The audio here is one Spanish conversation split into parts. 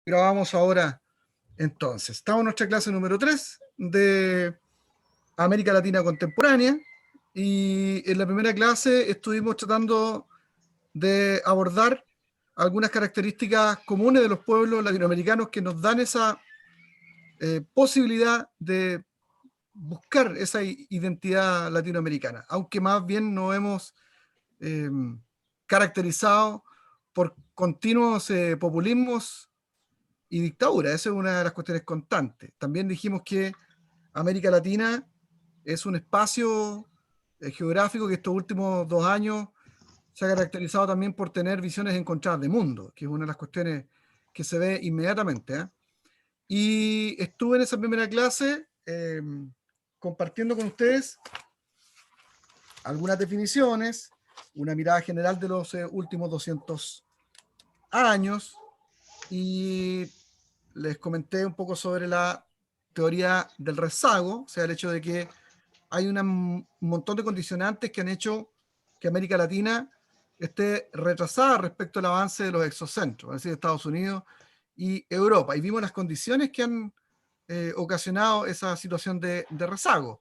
Grabamos ahora entonces. Estamos en nuestra clase número 3 de América Latina Contemporánea y en la primera clase estuvimos tratando de abordar algunas características comunes de los pueblos latinoamericanos que nos dan esa posibilidad de buscar esa identidad latinoamericana, aunque más bien nos hemos eh, caracterizado por continuos populismos y dictadura. Esa es una de las cuestiones constantes. También dijimos que América Latina es un espacio geográfico que estos últimos 2 años se ha caracterizado también por tener visiones encontradas de mundo, que es una de las cuestiones que se ve inmediatamente, ¿eh? Y estuve en esa primera clase compartiendo con ustedes algunas definiciones, una mirada general de los últimos 200 años, y les comenté un poco sobre la teoría del rezago, o sea, el hecho de que hay un montón de condicionantes que han hecho que América Latina esté retrasada respecto al avance de los exocentros, es decir, Estados Unidos y Europa. Y vimos las condiciones que han ocasionado esa situación de rezago.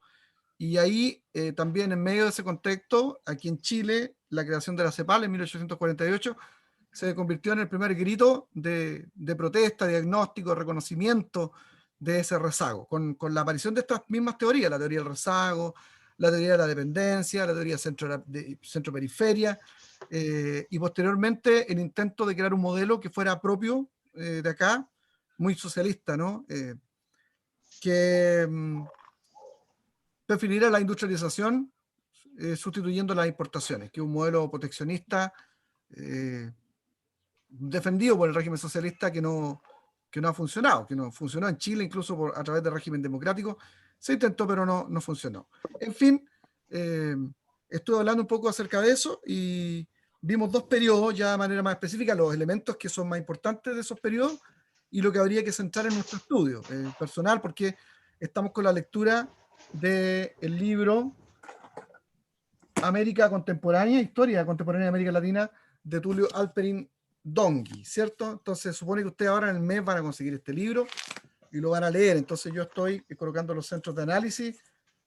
Y ahí también en medio de ese contexto, aquí en Chile, la creación de la CEPAL en 1848 se convirtió en el primer grito de protesta, diagnóstico, reconocimiento de ese rezago, con la aparición de estas mismas teorías, la teoría del rezago, la teoría de la dependencia, la teoría centro-periferia, y posteriormente el intento de crear un modelo que fuera propio de acá, muy socialista, ¿no? Que prefiriera la industrialización sustituyendo las importaciones, que es un modelo proteccionista eh, defendido por el régimen socialista que no ha funcionado, que no funcionó en Chile, incluso a través del régimen democrático. Se intentó, pero no funcionó. En fin, eh, estuve hablando un poco acerca de eso y vimos 2 periodos ya de manera más específica, los elementos que son más importantes de esos periodos y lo que habría que centrar en nuestro estudio personal, porque estamos con la lectura del libro América Contemporánea, Historia Contemporánea de América Latina, de Tulio Alperin Dongui, ¿cierto? Entonces supone que ustedes ahora en el mes van a conseguir este libro y lo van a leer. Entonces yo estoy colocando los centros de análisis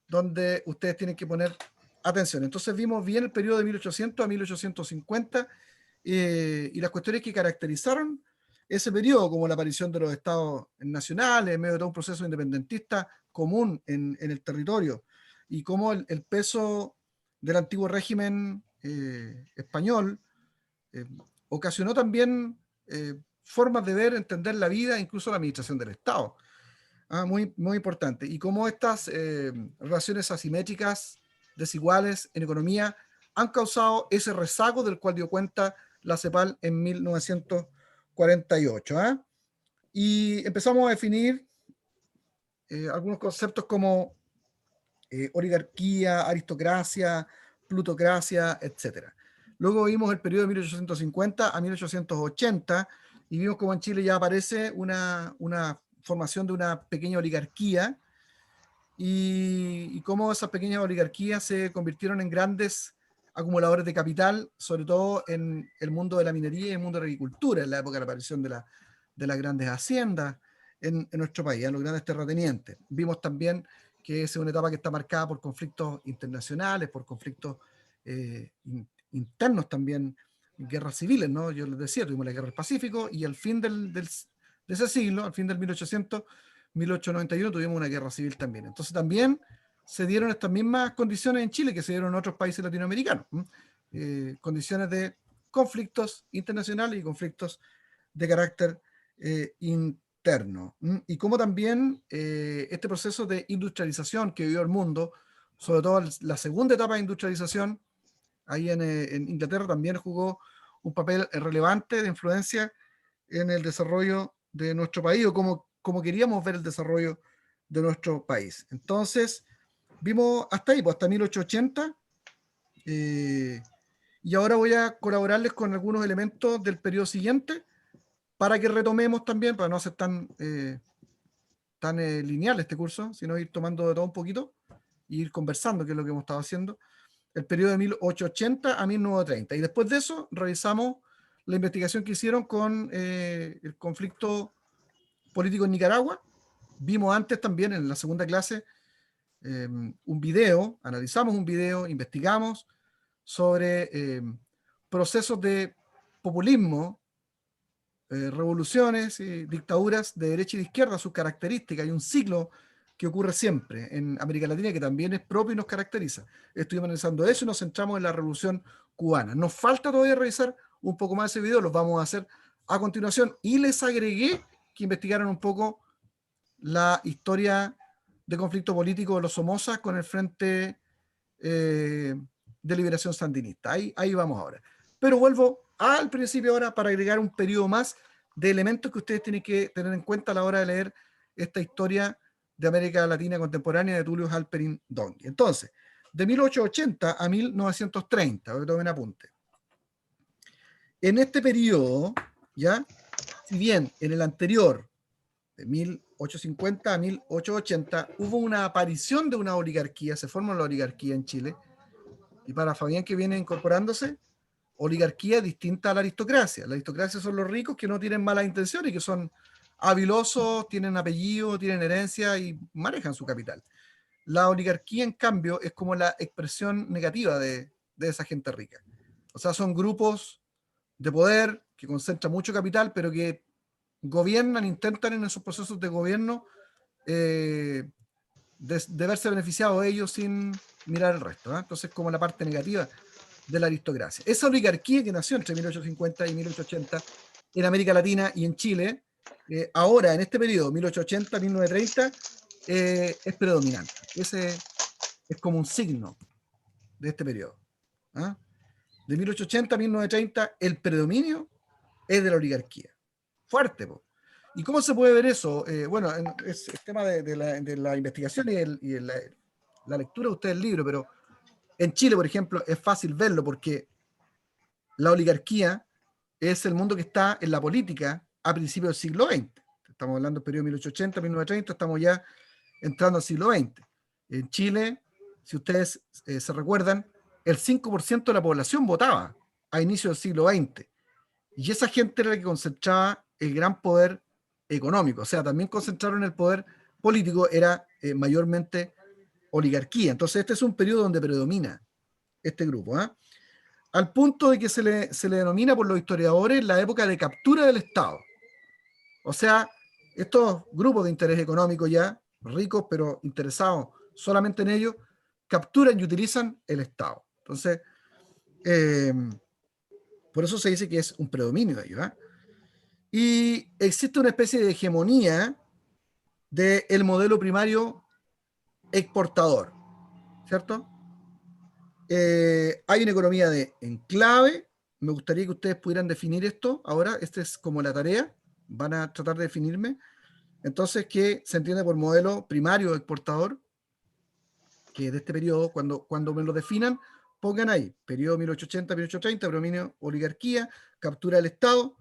donde ustedes tienen que poner atención. Entonces vimos bien el periodo de 1800 a 1850 y las cuestiones que caracterizaron ese periodo, como la aparición de los estados nacionales en medio de todo un proceso independentista común en el territorio, y cómo el peso del antiguo régimen español eh, ocasionó también formas de ver, entender la vida, incluso la administración del Estado. Muy, muy importante. Y cómo estas relaciones asimétricas, desiguales en economía, han causado ese rezago del cual dio cuenta la CEPAL en 1948. Y empezamos a definir algunos conceptos como oligarquía, aristocracia, plutocracia, etc. Luego vimos el periodo de 1850 a 1880 y vimos cómo en Chile ya aparece una formación de una pequeña oligarquía y cómo esas pequeñas oligarquías se convirtieron en grandes acumuladores de capital, sobre todo en el mundo de la minería y el mundo de la agricultura, en la época de la aparición de las grandes haciendas en nuestro país, en los grandes terratenientes. Vimos también que es una etapa que está marcada por conflictos internacionales, por conflictos internos también, guerras civiles, ¿no? Yo les decía, tuvimos la guerra del Pacífico y al fin de ese siglo, al fin del 1891, tuvimos una guerra civil también. Entonces también se dieron estas mismas condiciones en Chile que se dieron en otros países latinoamericanos. Condiciones de conflictos internacionales y conflictos de carácter interno. Y como también este proceso de industrialización que vivió el mundo, sobre todo la segunda etapa de industrialización, ahí en Inglaterra también jugó un papel relevante de influencia en el desarrollo de nuestro país o como queríamos ver el desarrollo de nuestro país. Entonces, vimos hasta ahí, pues hasta 1880, y ahora voy a colaborarles con algunos elementos del periodo siguiente para que retomemos también, para no hacer tan lineal este curso, sino ir tomando de todo un poquito e ir conversando, que es lo que hemos estado haciendo, el periodo de 1880 a 1930. Y después de eso revisamos la investigación que hicieron con el conflicto político en Nicaragua. Vimos antes también en la segunda clase un video, analizamos un video, investigamos sobre procesos de populismo, revoluciones y dictaduras de derecha y de izquierda, sus características. Hay un ciclo que ocurre siempre en América Latina que también es propio y nos caracteriza. Estuvimos analizando eso y nos centramos en la revolución cubana. Nos falta todavía revisar un poco más ese video, los vamos a hacer a continuación, y les agregué que investigaran un poco la historia de conflicto político de los Somozas con el Frente de Liberación Sandinista. Ahí vamos ahora. Pero vuelvo al principio ahora para agregar un periodo más de elementos que ustedes tienen que tener en cuenta a la hora de leer esta historia de América Latina contemporánea de Tulio Halperin Dongui. Entonces, de 1880 a 1930, para que tomen apunte. En este periodo, ¿ya? Si bien en el anterior, de 1850 a 1880, hubo una aparición de una oligarquía, se formó la oligarquía en Chile, y para Fabián que viene incorporándose, oligarquía distinta a la aristocracia. La aristocracia son los ricos que no tienen malas intenciones y que son habilosos, tienen apellido, tienen herencia y manejan su capital. La oligarquía, en cambio, es como la expresión negativa de esa gente rica. O sea, son grupos de poder que concentran mucho capital, pero que gobiernan, intentan en esos procesos de gobierno de verse beneficiados ellos sin mirar el resto. Entonces, como la parte negativa de la aristocracia. Esa oligarquía que nació entre 1850 y 1880 en América Latina y en Chile, ahora en este periodo, 1880-1930, es predominante. Ese es como un signo de este periodo. De 1880 a 1930, el predominio es de la oligarquía. Fuerte, po. ¿Y cómo se puede ver eso? Bueno, es el tema de la investigación y la lectura de ustedes del libro, pero en Chile, por ejemplo, es fácil verlo porque la oligarquía es el mundo que está en la política a principios del siglo XX. Estamos hablando del periodo 1880-1930, estamos ya entrando al siglo XX. En Chile, si ustedes se recuerdan, el 5% de la población votaba a inicios del siglo XX. Y esa gente era la que concentraba el gran poder económico. O sea, también concentraron el poder político, era mayormente oligarquía. Entonces, este es un periodo donde predomina este grupo. Al punto de que se le denomina por los historiadores la época de captura del Estado. O sea, estos grupos de interés económico ya, ricos pero interesados solamente en ellos, capturan y utilizan el Estado. Entonces, por eso se dice que es un predominio de ellos. Y existe una especie de hegemonía del modelo primario exportador, ¿cierto? Hay una economía de enclave. Me gustaría que ustedes pudieran definir esto ahora. Esta es como la tarea. Van a tratar de definirme. Entonces, ¿qué se entiende por modelo primario exportador? Que de este periodo, cuando me lo definan, pongan ahí, periodo 1880-1830, predominio oligarquía, captura del Estado,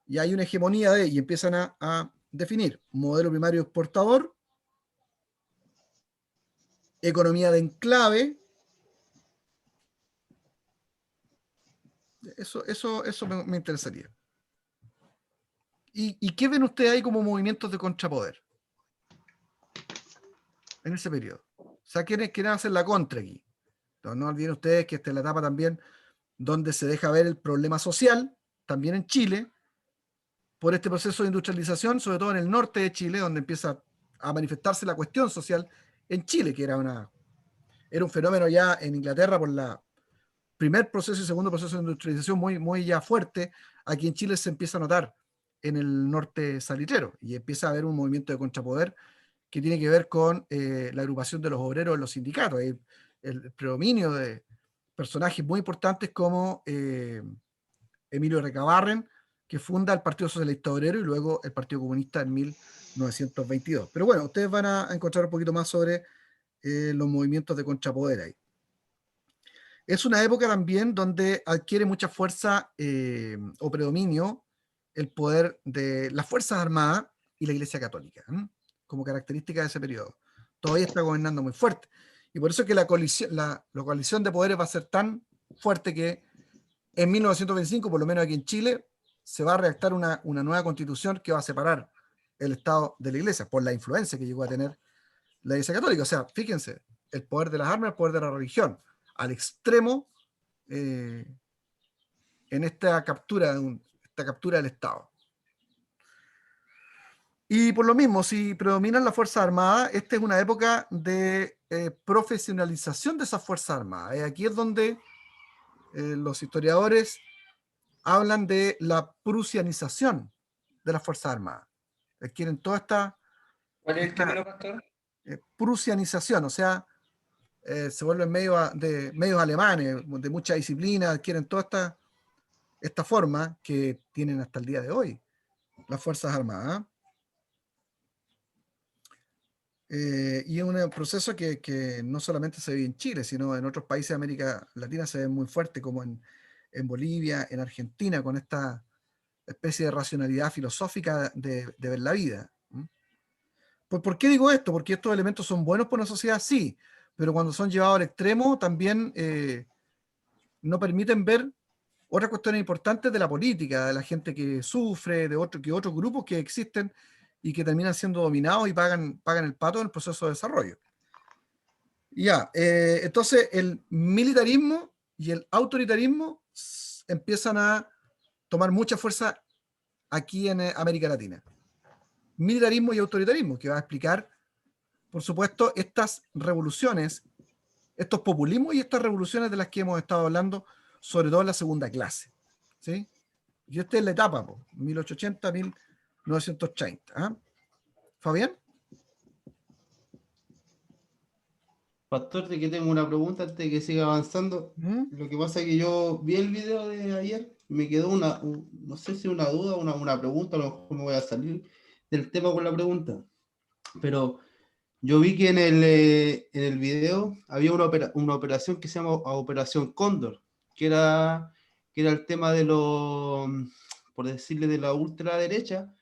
y hay una hegemonía y empiezan a definir modelo primario exportador, economía de enclave. Eso me interesaría. ¿Y qué ven ustedes ahí como movimientos de contrapoder en ese periodo? O sea, ¿quiénes hacer la contra aquí? Entonces, no olviden ustedes que esta es la etapa también donde se deja ver el problema social, también en Chile, por este proceso de industrialización, sobre todo en el norte de Chile, donde empieza a manifestarse la cuestión social en Chile, que era un fenómeno ya en Inglaterra por la primer proceso y segundo proceso de industrialización muy ya fuerte. Aquí en Chile se empieza a notar en el norte salitrero y empieza a haber un movimiento de contrapoder que tiene que ver con la agrupación de los obreros en los sindicatos, el predominio de personajes muy importantes como Emilio Recabarren, que funda el Partido Socialista Obrero y luego el Partido Comunista en 1922. Pero bueno, ustedes van a encontrar un poquito más sobre los movimientos de contrapoder ahí. Es una época también donde adquiere mucha fuerza o predominio el poder de las Fuerzas Armadas y la Iglesia Católica, como característica de ese periodo. Todavía está gobernando muy fuerte. Y por eso es que la coalición de poderes va a ser tan fuerte que en 1925, por lo menos aquí en Chile, se va a redactar una nueva constitución que va a separar el Estado de la Iglesia, por la influencia que llegó a tener la Iglesia Católica. O sea, fíjense, el poder de las armas, el poder de la religión, al extremo en esta captura, esta captura del Estado. Y por lo mismo, si predominan las Fuerzas Armadas, esta es una época de profesionalización de esas Fuerzas Armadas. Aquí es donde los historiadores hablan de la prusianización de las Fuerzas Armadas. Quieren toda ¿Cuál es el esta término, pastor? prusianización, o sea, se vuelven medios alemanes, de mucha disciplina, adquieren toda esta forma que tienen hasta el día de hoy las Fuerzas Armadas. Y es un proceso que no solamente se vive en Chile, sino en otros países de América Latina se ve muy fuerte, como en Bolivia, en Argentina, con esta especie de racionalidad filosófica de ver la vida. Pues, ¿por qué digo esto? Porque estos elementos son buenos para una sociedad, sí, pero cuando son llevados al extremo también no permiten ver otras cuestiones importantes de la política, de la gente que sufre, de otros grupos que existen y que terminan siendo dominados y pagan el pato en el proceso de desarrollo. Ya, entonces el militarismo y el autoritarismo empiezan a tomar mucha fuerza aquí en América Latina. Militarismo y autoritarismo, que va a explicar, por supuesto, estas revoluciones, estos populismos y estas revoluciones de las que hemos estado hablando, sobre todo en la segunda clase. ¿Sí? Y esta es la etapa, 1880-1930. ¿Ah? ¿Fabián? Pastor, de que tengo una pregunta antes de que siga avanzando. ¿Mm? Lo que pasa es que yo vi el video de ayer, me quedó no sé si una duda, una pregunta, a lo mejor me voy a salir del tema con la pregunta. Pero yo vi que en el video había una operación que se llama Operación Cóndor, que era el tema de por decirle, de la ultraderecha,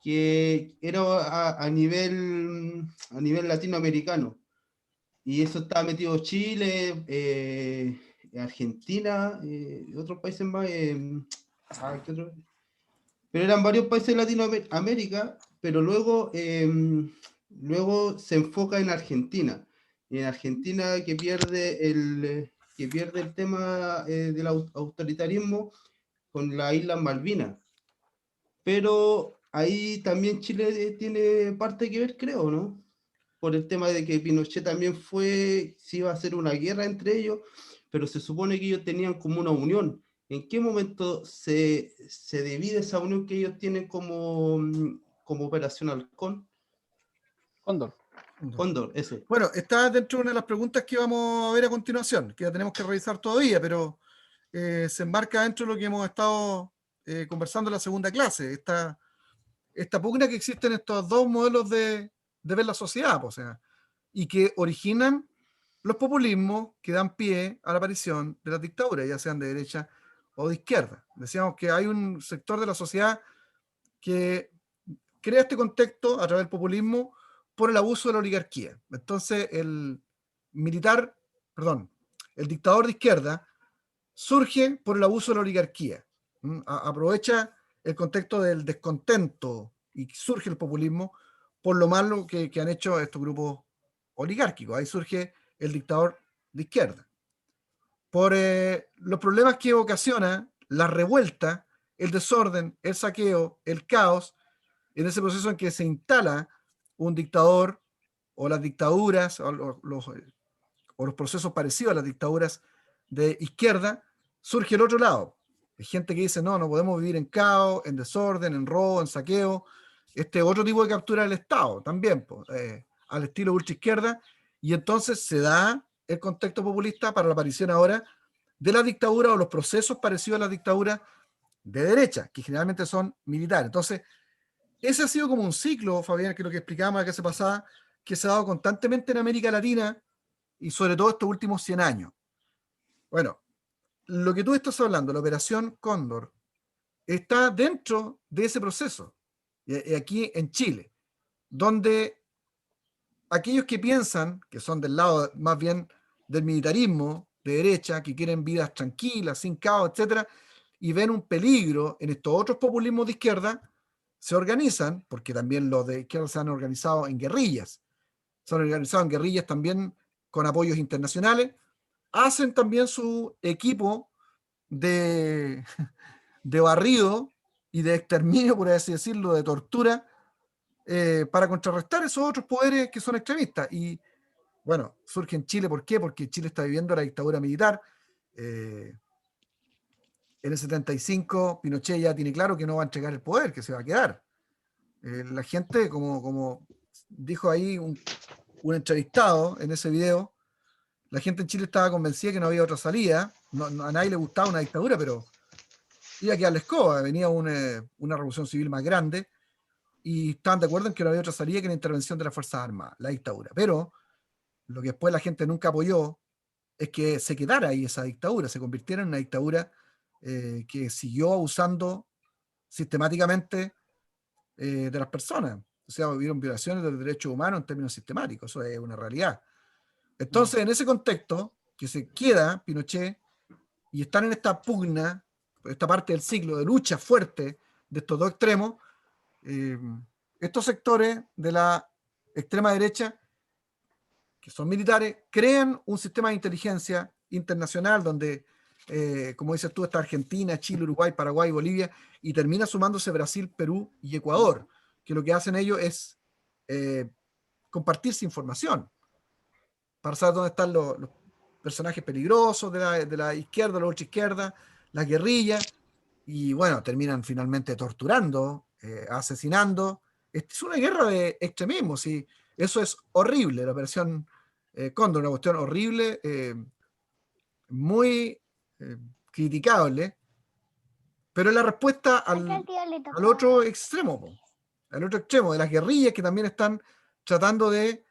que era a nivel latinoamericano. Y eso estaba metido Chile, Argentina, otros países más. ¿Qué otro? Pero eran varios países de Latinoamérica, pero luego se enfoca en Argentina. Y en Argentina que pierde el tema del autoritarismo con las Islas Malvinas. Pero ahí también Chile tiene parte que ver, creo, ¿no? Por el tema de que Pinochet también se iba a hacer una guerra entre ellos, pero se supone que ellos tenían como una unión. ¿En qué momento se divide esa unión que ellos tienen como Operación Halcón? Cóndor. Cóndor, ese. Bueno, está dentro de una de las preguntas que vamos a ver a continuación, que ya tenemos que revisar todavía, pero se enmarca dentro de lo que hemos estado conversando en la segunda clase, esta pugna que existen estos dos modelos de ver la sociedad, o sea, y que originan los populismos que dan pie a la aparición de las dictaduras, ya sean de derecha o de izquierda. Decíamos que hay un sector de la sociedad que crea este contexto a través del populismo por el abuso de la oligarquía. Entonces, el dictador de izquierda surge por el abuso de la oligarquía. Aprovecha el contexto del descontento y surge el populismo por lo malo que han hecho estos grupos oligárquicos. Ahí surge el dictador de izquierda. Por los problemas que ocasiona la revuelta, el desorden, el saqueo, el caos, en ese proceso en que se instala un dictador o las dictaduras o los procesos parecidos a las dictaduras de izquierda, surge el otro lado. Hay gente que dice, no podemos vivir en caos, en desorden, en robo, en saqueo. Este otro tipo de captura del Estado también, al estilo ultraizquierda, y entonces se da el contexto populista para la aparición ahora de la dictadura o los procesos parecidos a la dictadura de derecha, que generalmente son militares. Entonces, ese ha sido como un ciclo, Fabián, que es lo que explicábamos la clase pasada, que se ha dado constantemente en América Latina y sobre todo estos últimos 100 años. Bueno, lo que tú estás hablando, la Operación Cóndor, está dentro de ese proceso, aquí en Chile, donde aquellos que piensan, que son del lado más bien del militarismo de derecha, que quieren vidas tranquilas, sin caos, etcétera, y ven un peligro en estos otros populismos de izquierda, se organizan, porque también los de izquierda se han organizado en guerrillas, se han organizado en guerrillas también con apoyos internacionales, hacen también su equipo de, de barrido y de exterminio, por así decirlo, de tortura, para contrarrestar esos otros poderes que son extremistas. Y bueno, surge en Chile, ¿por qué? Porque Chile está viviendo la dictadura militar. En el 75, Pinochet ya tiene claro que no va a entregar el poder, que se va a quedar. La gente, como dijo ahí un entrevistado en ese video, la gente en Chile estaba convencida que no había otra salida. A nadie le gustaba una dictadura, pero iba a quedar la escoba. Venía una revolución civil más grande y estaban de acuerdo en que no había otra salida que la intervención de las Fuerzas Armadas, la dictadura. Pero lo que después la gente nunca apoyó es que se quedara ahí esa dictadura, se convirtiera en una dictadura que siguió abusando sistemáticamente de las personas. O sea, hubieron violaciones de los derechos humanos en términos sistemáticos, eso es una realidad. Entonces, en ese contexto, que se queda Pinochet y están en esta pugna, esta parte del ciclo de lucha fuerte de estos dos extremos, estos sectores de la extrema derecha, que son militares, crean un sistema de inteligencia internacional donde, como dices tú, está Argentina, Chile, Uruguay, Paraguay, Bolivia, y termina sumándose Brasil, Perú y Ecuador, que lo que hacen ellos es compartirse información para saber dónde están los personajes peligrosos de la izquierda, de la ultra izquierda, las guerrillas, y bueno, terminan finalmente torturando, asesinando. Es una guerra de extremismos, y eso es horrible, la operación Cóndor, una cuestión horrible, muy criticable, pero es la respuesta al otro extremo, po, al otro extremo, de las guerrillas que también están tratando de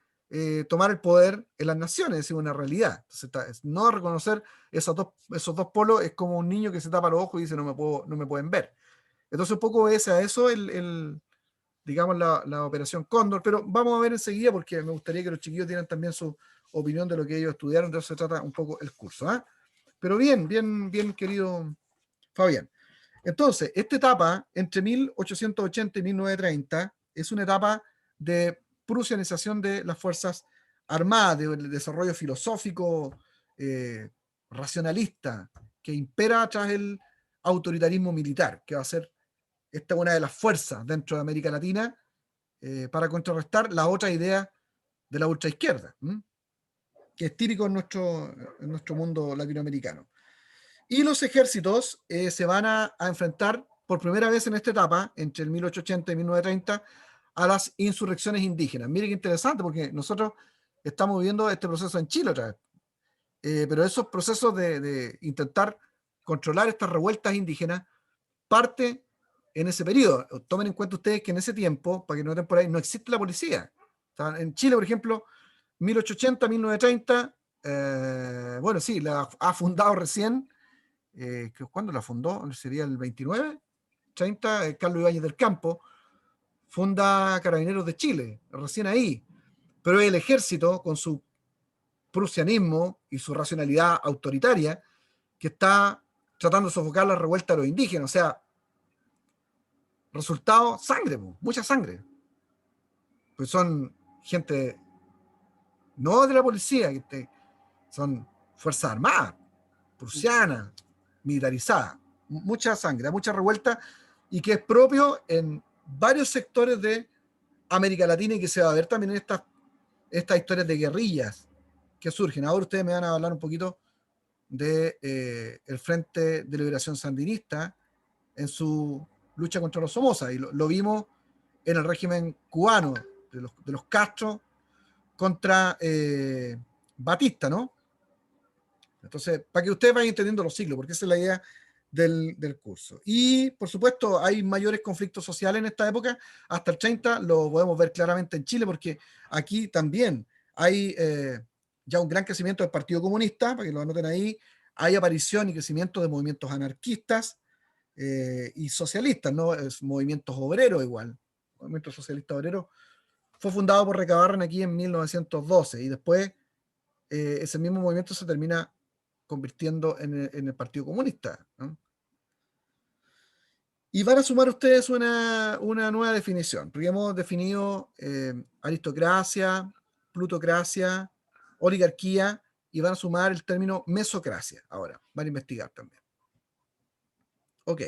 tomar el poder en las naciones, es una realidad. Entonces, no reconocer esos dos polos es como un niño que se tapa los ojos y dice no me pueden ver. Entonces un poco es a eso digamos la operación Cóndor, pero vamos a ver enseguida porque me gustaría que los chiquillos dieran también su opinión de lo que ellos estudiaron, de eso se trata un poco el curso. ¿Eh? Pero bien, querido Fabián. Entonces, esta etapa entre 1880 y 1930 es una etapa de prusianización de las Fuerzas Armadas, de desarrollo filosófico racionalista que impera tras el autoritarismo militar, que va a ser esta una de las fuerzas dentro de América Latina para contrarrestar la otra idea de la ultraizquierda, que es típico en nuestro mundo latinoamericano. Y los ejércitos se van a enfrentar por primera vez en esta etapa, entre el 1880 y 1930, a las insurrecciones indígenas. Mire qué interesante, porque nosotros estamos viviendo este proceso en Chile otra vez. Pero esos procesos de intentar controlar estas revueltas indígenas parte en ese periodo. Tomen en cuenta ustedes que en ese tiempo, para que no noten por ahí, no existe la policía. O sea, en Chile, por ejemplo, 1880, 1930, bueno, sí, la ha fundado recién. ¿Cuándo la fundó? Sería el 29, 30, Carlos Ibáñez del Campo, funda Carabineros de Chile, recién ahí. Pero el ejército, con su prusianismo y su racionalidad autoritaria, que está tratando de sofocar la revuelta de los indígenas. O sea, resultado, sangre, mucha sangre. Pues son gente, no de la policía, son fuerzas armadas, prusianas, militarizadas. Mucha sangre, mucha revuelta, y que es propio en varios sectores de América Latina y que se va a ver también en estas historias de guerrillas que surgen. Ahora ustedes me van a hablar un poquito de el Frente de Liberación Sandinista en su lucha contra los Somoza, y lo vimos en el régimen cubano de los Castro contra Batista, ¿no? Entonces, para que ustedes vayan entendiendo los siglos, porque esa es la idea del curso. Y, por supuesto, hay mayores conflictos sociales en esta época. Hasta el 30 lo podemos ver claramente en Chile, porque aquí también hay ya un gran crecimiento del Partido Comunista, para que lo anoten ahí. Hay aparición y crecimiento de movimientos anarquistas y socialistas, ¿no? Movimientos obreros igual. El movimiento socialista obrero fue fundado por Recabarren aquí en 1912 y después ese mismo movimiento se termina convirtiendo en el Partido Comunista, ¿no? Y van a sumar ustedes una nueva definición, porque hemos definido aristocracia, plutocracia, oligarquía, y van a sumar el término mesocracia ahora, van a investigar también. Ok,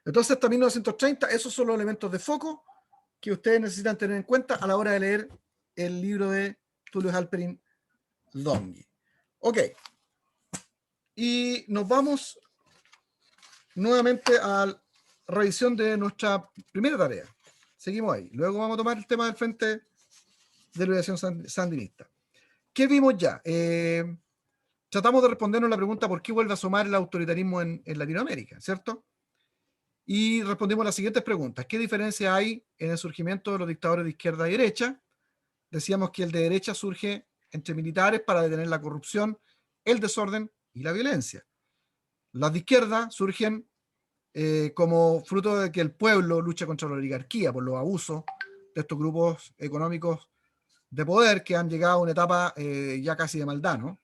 entonces hasta 1930, esos son los elementos de foco que ustedes necesitan tener en cuenta a la hora de leer el libro de Tulio Halperin Donghi. Ok, y nos vamos nuevamente a la revisión de nuestra primera tarea. Seguimos ahí. Luego vamos a tomar el tema del Frente de Liberación Sandinista. ¿Qué vimos ya? Tratamos de respondernos la pregunta por qué vuelve a asomar el autoritarismo en Latinoamérica, ¿cierto? Y respondimos las siguientes preguntas. ¿Qué diferencia hay en el surgimiento de los dictadores de izquierda y derecha? Decíamos que el de derecha surge entre militares para detener la corrupción, el desorden y la violencia. Las de izquierda surgen como fruto de que el pueblo lucha contra la oligarquía por los abusos de estos grupos económicos de poder que han llegado a una etapa ya casi de maldad, ¿no?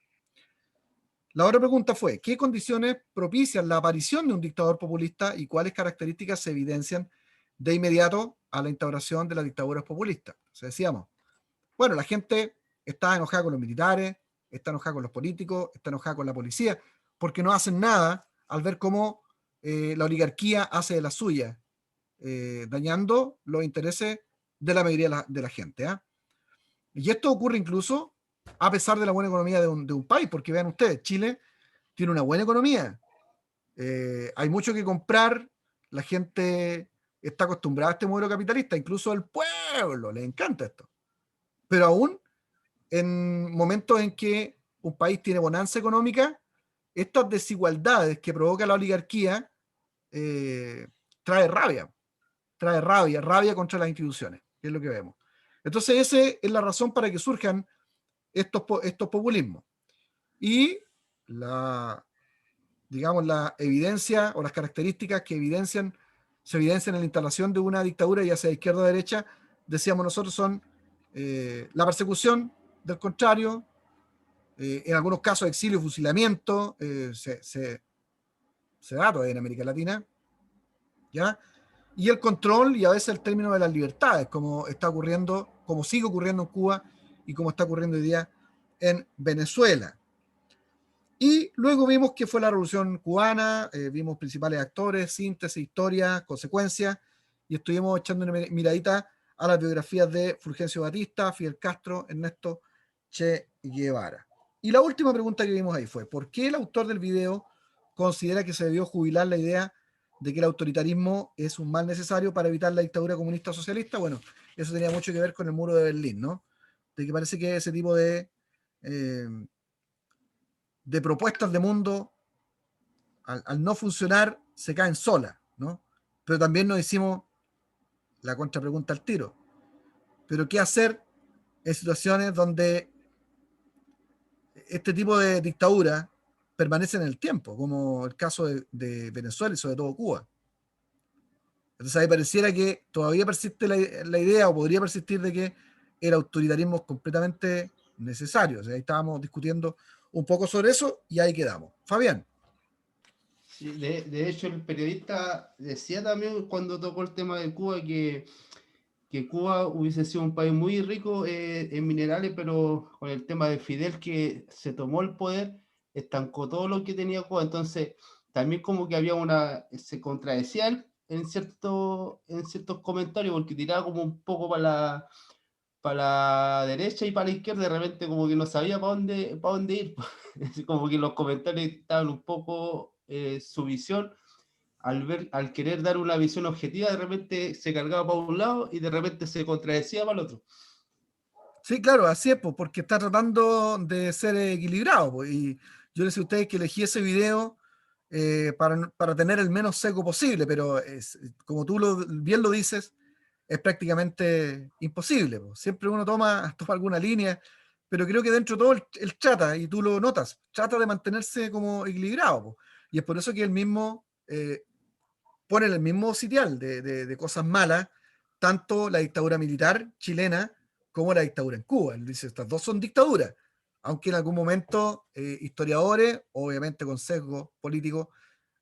La otra pregunta fue, ¿qué condiciones propician la aparición de un dictador populista y cuáles características se evidencian de inmediato a la instauración de las dictaduras populistas? Entonces decíamos, bueno, la gente está enojada con los militares, está enojada con los políticos, está enojada con la policía, porque no hacen nada al ver cómo la oligarquía hace de la suya, dañando los intereses de la mayoría de la gente. Y esto ocurre incluso a pesar de la buena economía de un país, porque vean ustedes, Chile tiene una buena economía, hay mucho que comprar, la gente está acostumbrada a este modelo capitalista, incluso el pueblo le encanta esto. Pero aún en momentos en que un país tiene bonanza económica, estas desigualdades que provoca la oligarquía trae rabia contra las instituciones, que es lo que vemos. Entonces esa es la razón para que surjan estos populismos. Y digamos, la evidencia o las características que se evidencian en la instalación de una dictadura, ya sea de izquierda o de derecha, decíamos nosotros, son la persecución del contrario, en algunos casos exilio, fusilamiento, se da todavía en América Latina, ¿ya? Y el control y a veces el término de las libertades, como está ocurriendo, como sigue ocurriendo en Cuba y como está ocurriendo hoy día en Venezuela. Y luego vimos que fue la Revolución Cubana, vimos principales actores, síntesis, historia, consecuencias, y estuvimos echando una miradita a las biografías de Fulgencio Batista, Fidel Castro, Ernesto Che Guevara. Y la última pregunta que vimos ahí fue, ¿por qué el autor del video considera que se debió jubilar la idea de que el autoritarismo es un mal necesario para evitar la dictadura comunista socialista? Bueno, eso tenía mucho que ver con el muro de Berlín, ¿no? De que parece que ese tipo de propuestas de mundo, al no funcionar, se caen solas, ¿no? Pero también nos hicimos la contrapregunta al tiro. ¿Pero qué hacer en situaciones donde este tipo de dictadura permanece en el tiempo, como el caso de Venezuela y sobre todo Cuba? Entonces ahí pareciera que todavía persiste la idea, o podría persistir, de que el autoritarismo es completamente necesario. O sea, ahí estábamos discutiendo un poco sobre eso y ahí quedamos. Fabián. Sí, de hecho, el periodista decía también cuando tocó el tema de Cuba que Cuba hubiese sido un país muy rico en minerales, pero con el tema de Fidel, que se tomó el poder, estancó todo lo que tenía Cuba. Entonces, también como que se contradecía él en ciertos comentarios, porque tiraba como un poco para la derecha y para la izquierda, de repente como que no sabía para dónde ir. Como que los comentarios estaban un poco su visión, al querer dar una visión objetiva, de repente se cargaba para un lado y de repente se contradecía para el otro. Sí, claro, así es, pues, porque está tratando de ser equilibrado, pues, y yo les decía a ustedes que elegí ese video para tener el menos seco posible, pero como tú bien lo dices, es prácticamente imposible, pues. Siempre uno toma alguna línea, pero creo que dentro de todo él trata, y tú lo notas, trata de mantenerse como equilibrado, pues. Y es por eso que él mismo pone en el mismo sitial de cosas malas, tanto la dictadura militar chilena como la dictadura en Cuba. Él dice, estas dos son dictaduras, aunque en algún momento historiadores, obviamente con sesgo político,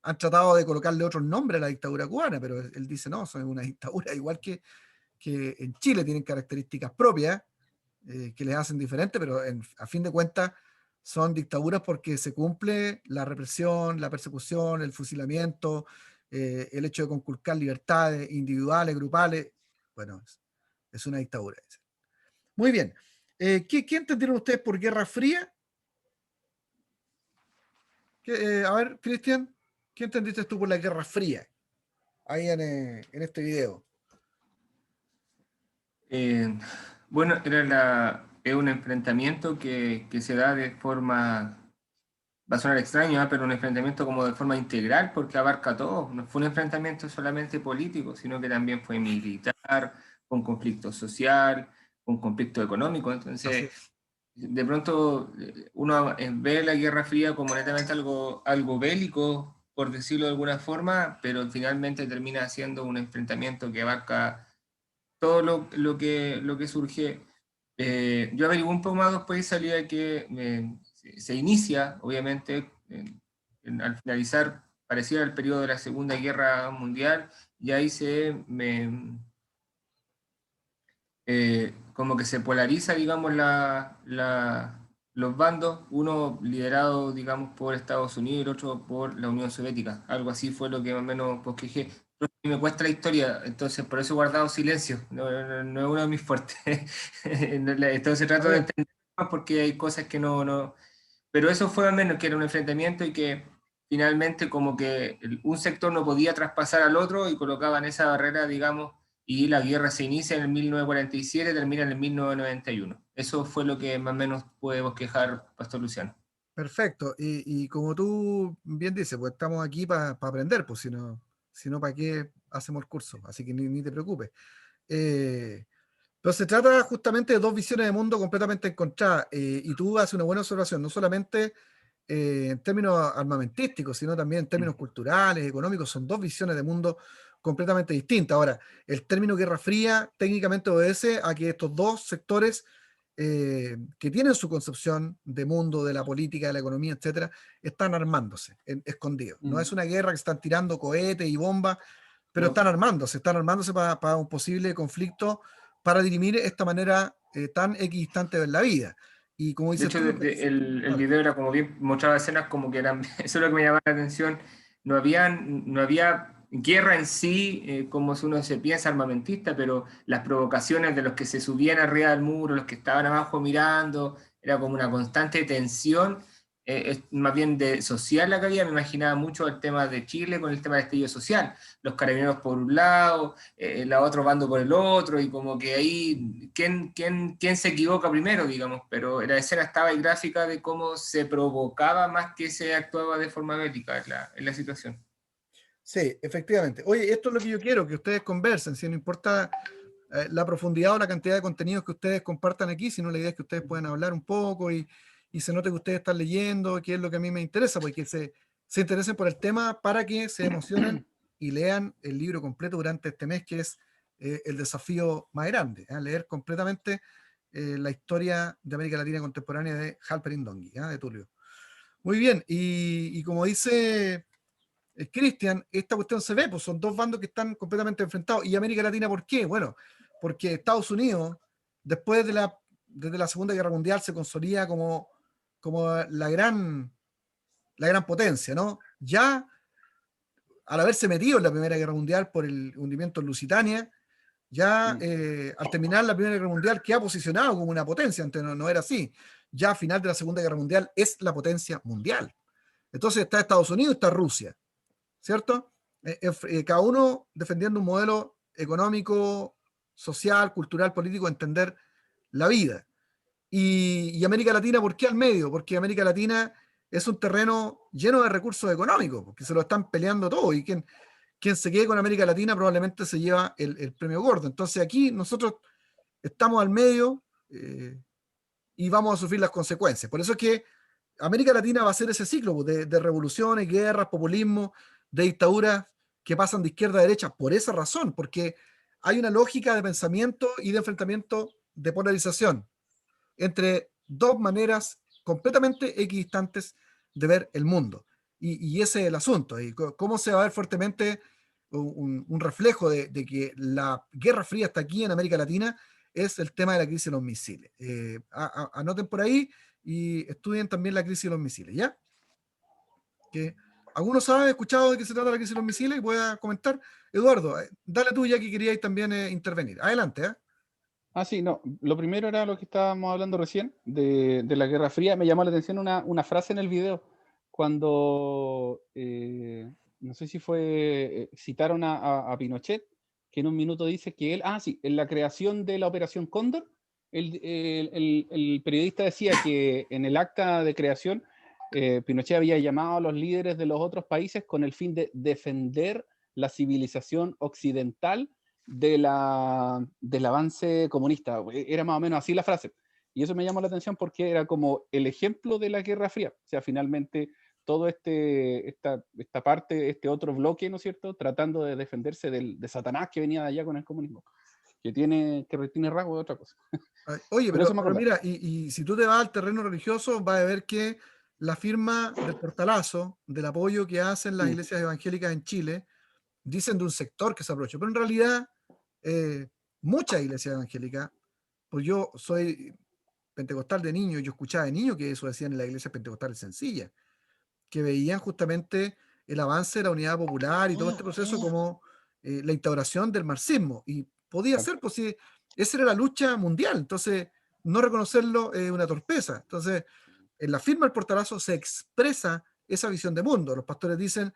han tratado de colocarle otro nombre a la dictadura cubana, pero él dice, no, son una dictadura igual que en Chile, tienen características propias que les hacen diferentes, pero a fin de cuentas son dictaduras porque se cumple la represión, la persecución, el fusilamiento, el hecho de conculcar libertades individuales, grupales. Bueno, es una dictadura. Muy bien. ¿Qué entendieron ustedes por Guerra Fría? A ver, Cristian, ¿qué entendiste tú por la Guerra Fría? Ahí en este video. Bueno, es un enfrentamiento que se da de forma, va a sonar extraño, pero un enfrentamiento como de forma integral, porque abarca todo. No fue un enfrentamiento solamente político, sino que también fue militar, con conflicto social, con conflicto económico. Entonces, de pronto uno ve la Guerra Fría como netamente algo bélico, por decirlo de alguna forma, pero finalmente termina siendo un enfrentamiento que abarca todo lo que surge. Yo averigué un poco más después y salía que se inicia, obviamente, al finalizar, pareciera el periodo de la Segunda Guerra Mundial, y ahí como que se polariza, digamos, los bandos, uno liderado, digamos, por Estados Unidos y el otro por la Unión Soviética. Algo así fue lo que más o menos bosquejé. Me cuesta la historia, entonces por eso he guardado silencio, no es uno de mis fuertes. Entonces trato de entender más porque hay cosas que no. Pero eso fue al menos que era un enfrentamiento y que finalmente como que un sector no podía traspasar al otro y colocaban esa barrera, digamos, y la guerra se inicia en el 1947 y termina en el 1991. Eso fue lo que más o menos puede bosquejar Pastor Luciano. Perfecto. Y como tú bien dices, pues estamos aquí para aprender, pues si no, ¿para qué hacemos el curso? Así que ni te preocupes. Pero se trata justamente de dos visiones de mundo completamente encontradas. Y tú haces una buena observación, no solamente en términos armamentísticos, sino también en términos culturales, económicos. Son dos visiones de mundo completamente distintas. Ahora, el término Guerra Fría técnicamente obedece a que estos dos sectores que tienen su concepción de mundo, de la política, de la economía, etcétera, están armándose escondidos. No es una guerra que están tirando cohetes y bombas, pero No. están armándose para un posible conflicto, para dirimir esta manera tan equidistante de la vida. Y como De dices hecho, tú, el video era como bien, mostraba escenas como que eran, eso es lo que me llamaba la atención, no había guerra en sí, como si uno se piensa armamentista, pero las provocaciones de los que se subían arriba del muro, los que estaban abajo mirando, era como una constante tensión, es más bien de social la que había. Me imaginaba mucho el tema de Chile con el tema del estallido social, los carabineros por un lado, la otro bando por el otro, y como que ahí, ¿quién se equivoca primero, digamos? Pero la escena estaba ahí gráfica de cómo se provocaba más que se actuaba de forma bélica en la situación. sí, efectivamente. Oye, esto es lo que yo quiero, que ustedes conversen, si no importa la profundidad o la cantidad de contenidos que ustedes compartan aquí, sino la idea es que ustedes puedan hablar un poco y se note que ustedes están leyendo, que es lo que a mí me interesa, porque se interesen por el tema para que se emocionen y lean el libro completo durante este mes, que es el desafío más grande, leer completamente la historia de América Latina contemporánea de Halperin Dongi, de Tulio. Muy bien, y como dice Cristian, esta cuestión se ve, pues son dos bandos que están completamente enfrentados. ¿Y América Latina por qué? Bueno, porque Estados Unidos, desde la Segunda Guerra Mundial, se consolida como la gran potencia, ¿no? Ya al haberse metido en la Primera Guerra Mundial por el hundimiento en Lusitania, ya al terminar la Primera Guerra Mundial queda posicionado como una potencia, antes no era así. Ya a final de la Segunda Guerra Mundial es la potencia mundial. Entonces está Estados Unidos y está Rusia, ¿cierto? Cada uno defendiendo un modelo económico, social, cultural, político, entender la vida. Y América Latina, ¿por qué al medio? Porque América Latina es un terreno lleno de recursos económicos, porque se lo están peleando todo, y quien se quede con América Latina probablemente se lleva el premio gordo. Entonces aquí nosotros estamos al medio y vamos a sufrir las consecuencias. Por eso es que América Latina va a ser ese ciclo de revoluciones, guerras, populismo, de dictaduras que pasan de izquierda a derecha, por esa razón, porque hay una lógica de pensamiento y de enfrentamiento de polarización entre dos maneras completamente equidistantes de ver el mundo. Y ese es el asunto. Y cómo se va a ver fuertemente un reflejo de que la Guerra Fría está aquí en América Latina es el tema de la crisis de los misiles. Anoten por ahí y estudien también la crisis de los misiles, ¿ya? Que ¿alguno sabe, escuchado de qué se trata la crisis de los misiles? Voy a comentar. Eduardo, dale tú ya que queríais también intervenir. Adelante, ¿eh? Ah, sí, no. Lo primero era lo que estábamos hablando recién, de la Guerra Fría. Me llamó la atención una frase en el video, cuando, no sé si fue, citaron a Pinochet, que en un minuto dice que él, sí, en la creación de la Operación Cóndor, el periodista decía que en el acta de creación, Pinochet había llamado a los líderes de los otros países con el fin de defender la civilización occidental del avance comunista. Era más o menos así la frase. Y eso me llamó la atención porque era como el ejemplo de la Guerra Fría. O sea, finalmente todo esta parte, este otro bloque, ¿no es cierto?, tratando de defenderse de Satanás que venía de allá con el comunismo, que tiene rasgos de otra cosa. Oye, Pero eso me pero acordé. mira, y si tú te vas al terreno religioso, vas a ver que la firma del portalazo, del apoyo que hacen las iglesias evangélicas en Chile, dicen de un sector que se aprovecha, pero en realidad muchas iglesias evangélicas, pues yo soy pentecostal de niño, yo escuchaba de niño que eso decían en las iglesias pentecostales sencillas, que veían justamente el avance de la unidad popular y todo este proceso como la instauración del marxismo, y podía Claro. ser, pues si esa era la lucha mundial, entonces no reconocerlo es una torpeza. Entonces, en la firma del portalazo se expresa esa visión de mundo. Los pastores dicen: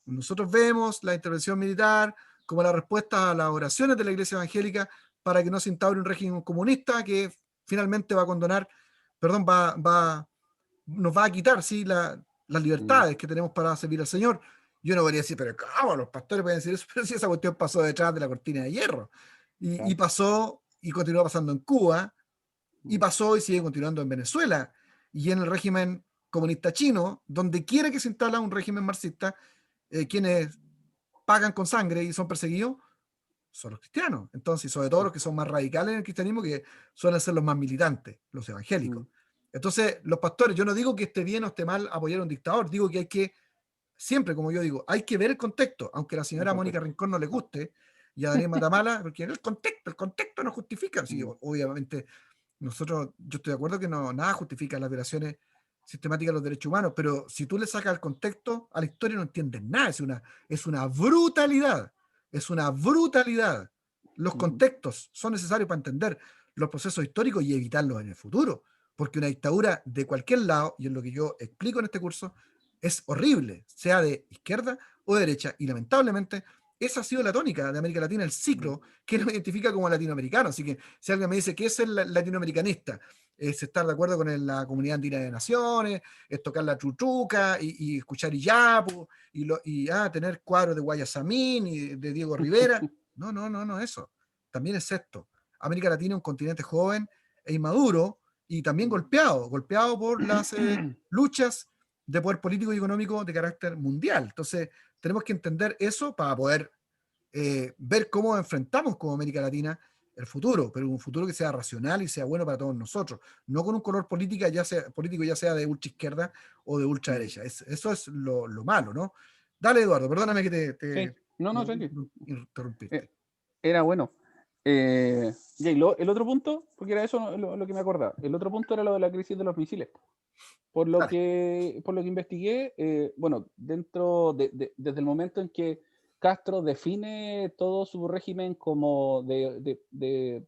nosotros vemos la intervención militar como la respuesta a las oraciones de la iglesia evangélica para que no se instaure un régimen comunista que finalmente va a condonar, perdón, nos va a quitar, ¿sí?, las libertades que tenemos para servir al Señor. Yo no podría decir, pero ¿cómo los pastores pueden decir eso? Pero si esa cuestión pasó detrás de la cortina de hierro. Y pasó y continúa pasando en Cuba, y pasó y sigue continuando en Venezuela, y en el régimen comunista chino, donde quiera que se instala un régimen marxista, quienes pagan con sangre y son perseguidos son los cristianos. Entonces, sobre todo los que son más radicales en el cristianismo, que suelen ser los más militantes, los evangélicos. Entonces, los pastores, yo no digo que esté bien o esté mal apoyar a un dictador, digo que hay que, siempre, como yo digo, hay que ver el contexto, aunque a la señora Mónica Rincón no le guste, y a Daniel Matamala, porque el contexto no justifica. Sí, obviamente, yo estoy de acuerdo que nada justifica las violaciones sistemáticas de los derechos humanos, pero si tú le sacas el contexto a la historia no entiendes nada, es una brutalidad, es una brutalidad. Los contextos son necesarios para entender los procesos históricos y evitarlos en el futuro, porque una dictadura de cualquier lado, y es lo que yo explico en este curso, es horrible, sea de izquierda o de derecha, y lamentablemente esa ha sido la tónica de América Latina, el ciclo que nos identifica como latinoamericanos. Así que si alguien me dice que es el latinoamericanista, es estar de acuerdo con la Comunidad Andina de Naciones, es tocar la truchuca y escuchar Iyapu y tener cuadros de Guayasamín y de Diego Rivera. No, eso. También es esto. América Latina es un continente joven e inmaduro y también golpeado por las luchas de poder político y económico de carácter mundial. Entonces, tenemos que entender eso para poder ver cómo enfrentamos como América Latina el futuro, pero un futuro que sea racional y sea bueno para todos nosotros, no con un color político, ya sea de ultra izquierda o de ultra derecha. Eso es lo malo, ¿no? Dale, Eduardo, perdóname que Sí. No, tranquilo. interrumpiste. Era bueno. Y el otro punto, porque era eso lo que me acordaba, el otro punto era lo de la crisis de los misiles. Por lo que investigué, bueno, desde el momento en que Castro define todo su régimen como de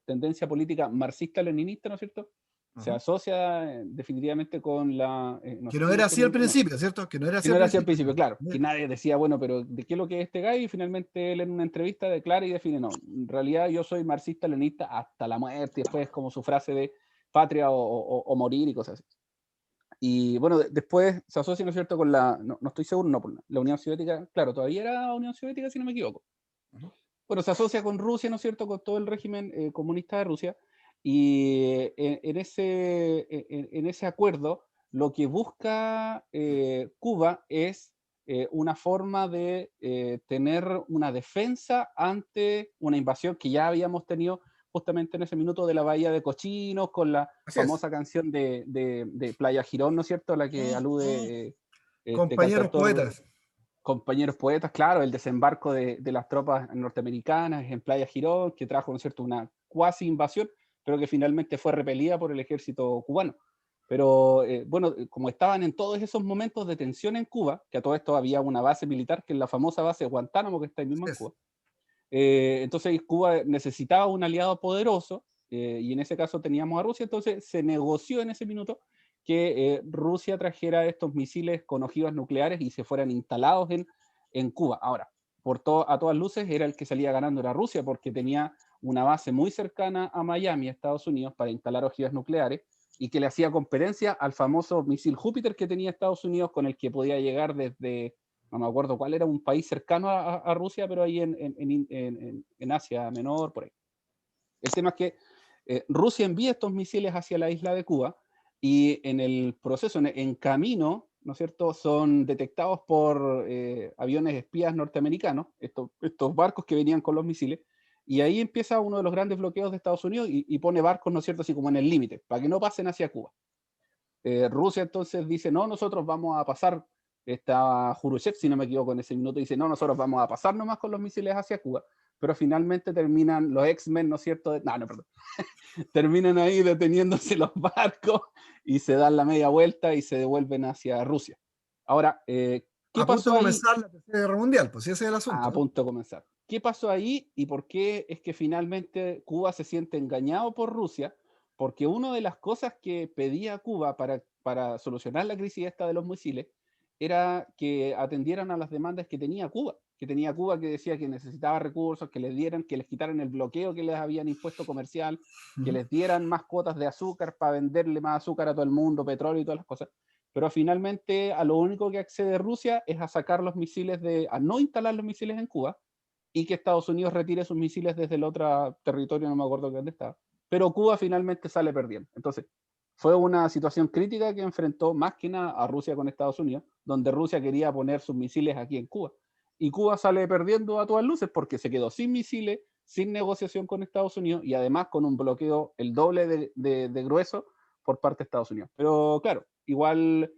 tendencia política marxista-leninista, ¿no es cierto? Se asocia definitivamente con la... que no era así al principio, ¿cierto? Que no era así al principio, claro. Que nadie decía, bueno, pero ¿de qué es lo que es este gallo? Y finalmente él en una entrevista declara y define, no, en realidad yo soy marxista-leninista hasta la muerte, y después como su frase de patria o morir y cosas así. Y bueno, después se asocia, ¿no es cierto?, con no estoy seguro, no, por la Unión Soviética, claro, todavía era Unión Soviética si no me equivoco. Bueno, se asocia con Rusia, ¿no es cierto?, con todo el régimen comunista de Rusia, y en ese acuerdo lo que busca Cuba es una forma de tener una defensa ante una invasión que ya habíamos tenido justamente en ese minuto de la Bahía de Cochinos, con la famosa canción de Playa Girón, ¿no es cierto?, a la que alude Compañeros poetas. Compañeros poetas, claro, el desembarco de las tropas norteamericanas en Playa Girón, que trajo, ¿no es cierto?, una cuasi invasión, pero que finalmente fue repelida por el ejército cubano. Pero bueno, como estaban en todos esos momentos de tensión en Cuba, que a todo esto había una base militar, que es la famosa base de Guantánamo, que está ahí mismo en Cuba, entonces Cuba necesitaba un aliado poderoso, y en ese caso teníamos a Rusia, entonces se negoció en ese minuto que Rusia trajera estos misiles con ojivas nucleares y se fueran instalados en Cuba. Ahora, a todas luces era el que salía ganando era Rusia, porque tenía una base muy cercana a Miami, Estados Unidos, para instalar ojivas nucleares, y que le hacía competencia al famoso misil Júpiter que tenía Estados Unidos, con el que podía llegar desde, no me acuerdo cuál era, un país cercano a Rusia, pero ahí en Asia Menor, por ahí. El tema es que Rusia envía estos misiles hacia la isla de Cuba, y en el proceso, en camino, ¿no es cierto?, son detectados por aviones espías norteamericanos, estos barcos que venían con los misiles, y ahí empieza uno de los grandes bloqueos de Estados Unidos, y pone barcos, ¿no es cierto?, así como en el límite, para que no pasen hacia Cuba. Rusia entonces dice, no, nosotros vamos a pasar, está Khrushchev, si no me equivoco, en ese minuto, dice, no, nosotros vamos a pasar nomás con los misiles hacia Cuba, pero finalmente terminan los X-Men, ¿no es cierto? No, perdón. Terminan ahí deteniéndose los barcos y se dan la media vuelta y se devuelven hacia Rusia. Ahora, ¿qué A punto pasó de ahí? comenzar la Tercera Guerra Mundial, pues ese es el asunto. A punto de comenzar. ¿Qué pasó ahí y por qué es que finalmente Cuba se siente engañado por Rusia? Porque una de las cosas que pedía Cuba para solucionar la crisis esta de los misiles era que atendieran a las demandas que tenía Cuba, que decía que necesitaba recursos, que les dieran, que les quitaran el bloqueo que les habían impuesto comercial, que les dieran más cuotas de azúcar para venderle más azúcar a todo el mundo, petróleo y todas las cosas. Pero finalmente a lo único que accede Rusia es a sacar los misiles a no instalar los misiles en Cuba, y que Estados Unidos retire sus misiles desde el otro territorio, no me acuerdo dónde estaba. Pero Cuba finalmente sale perdiendo. Entonces, fue una situación crítica que enfrentó más que nada a Rusia con Estados Unidos, donde Rusia quería poner sus misiles aquí en Cuba. Y Cuba sale perdiendo a todas luces porque se quedó sin misiles, sin negociación con Estados Unidos, y además con un bloqueo el doble de grueso por parte de Estados Unidos. Pero claro, igual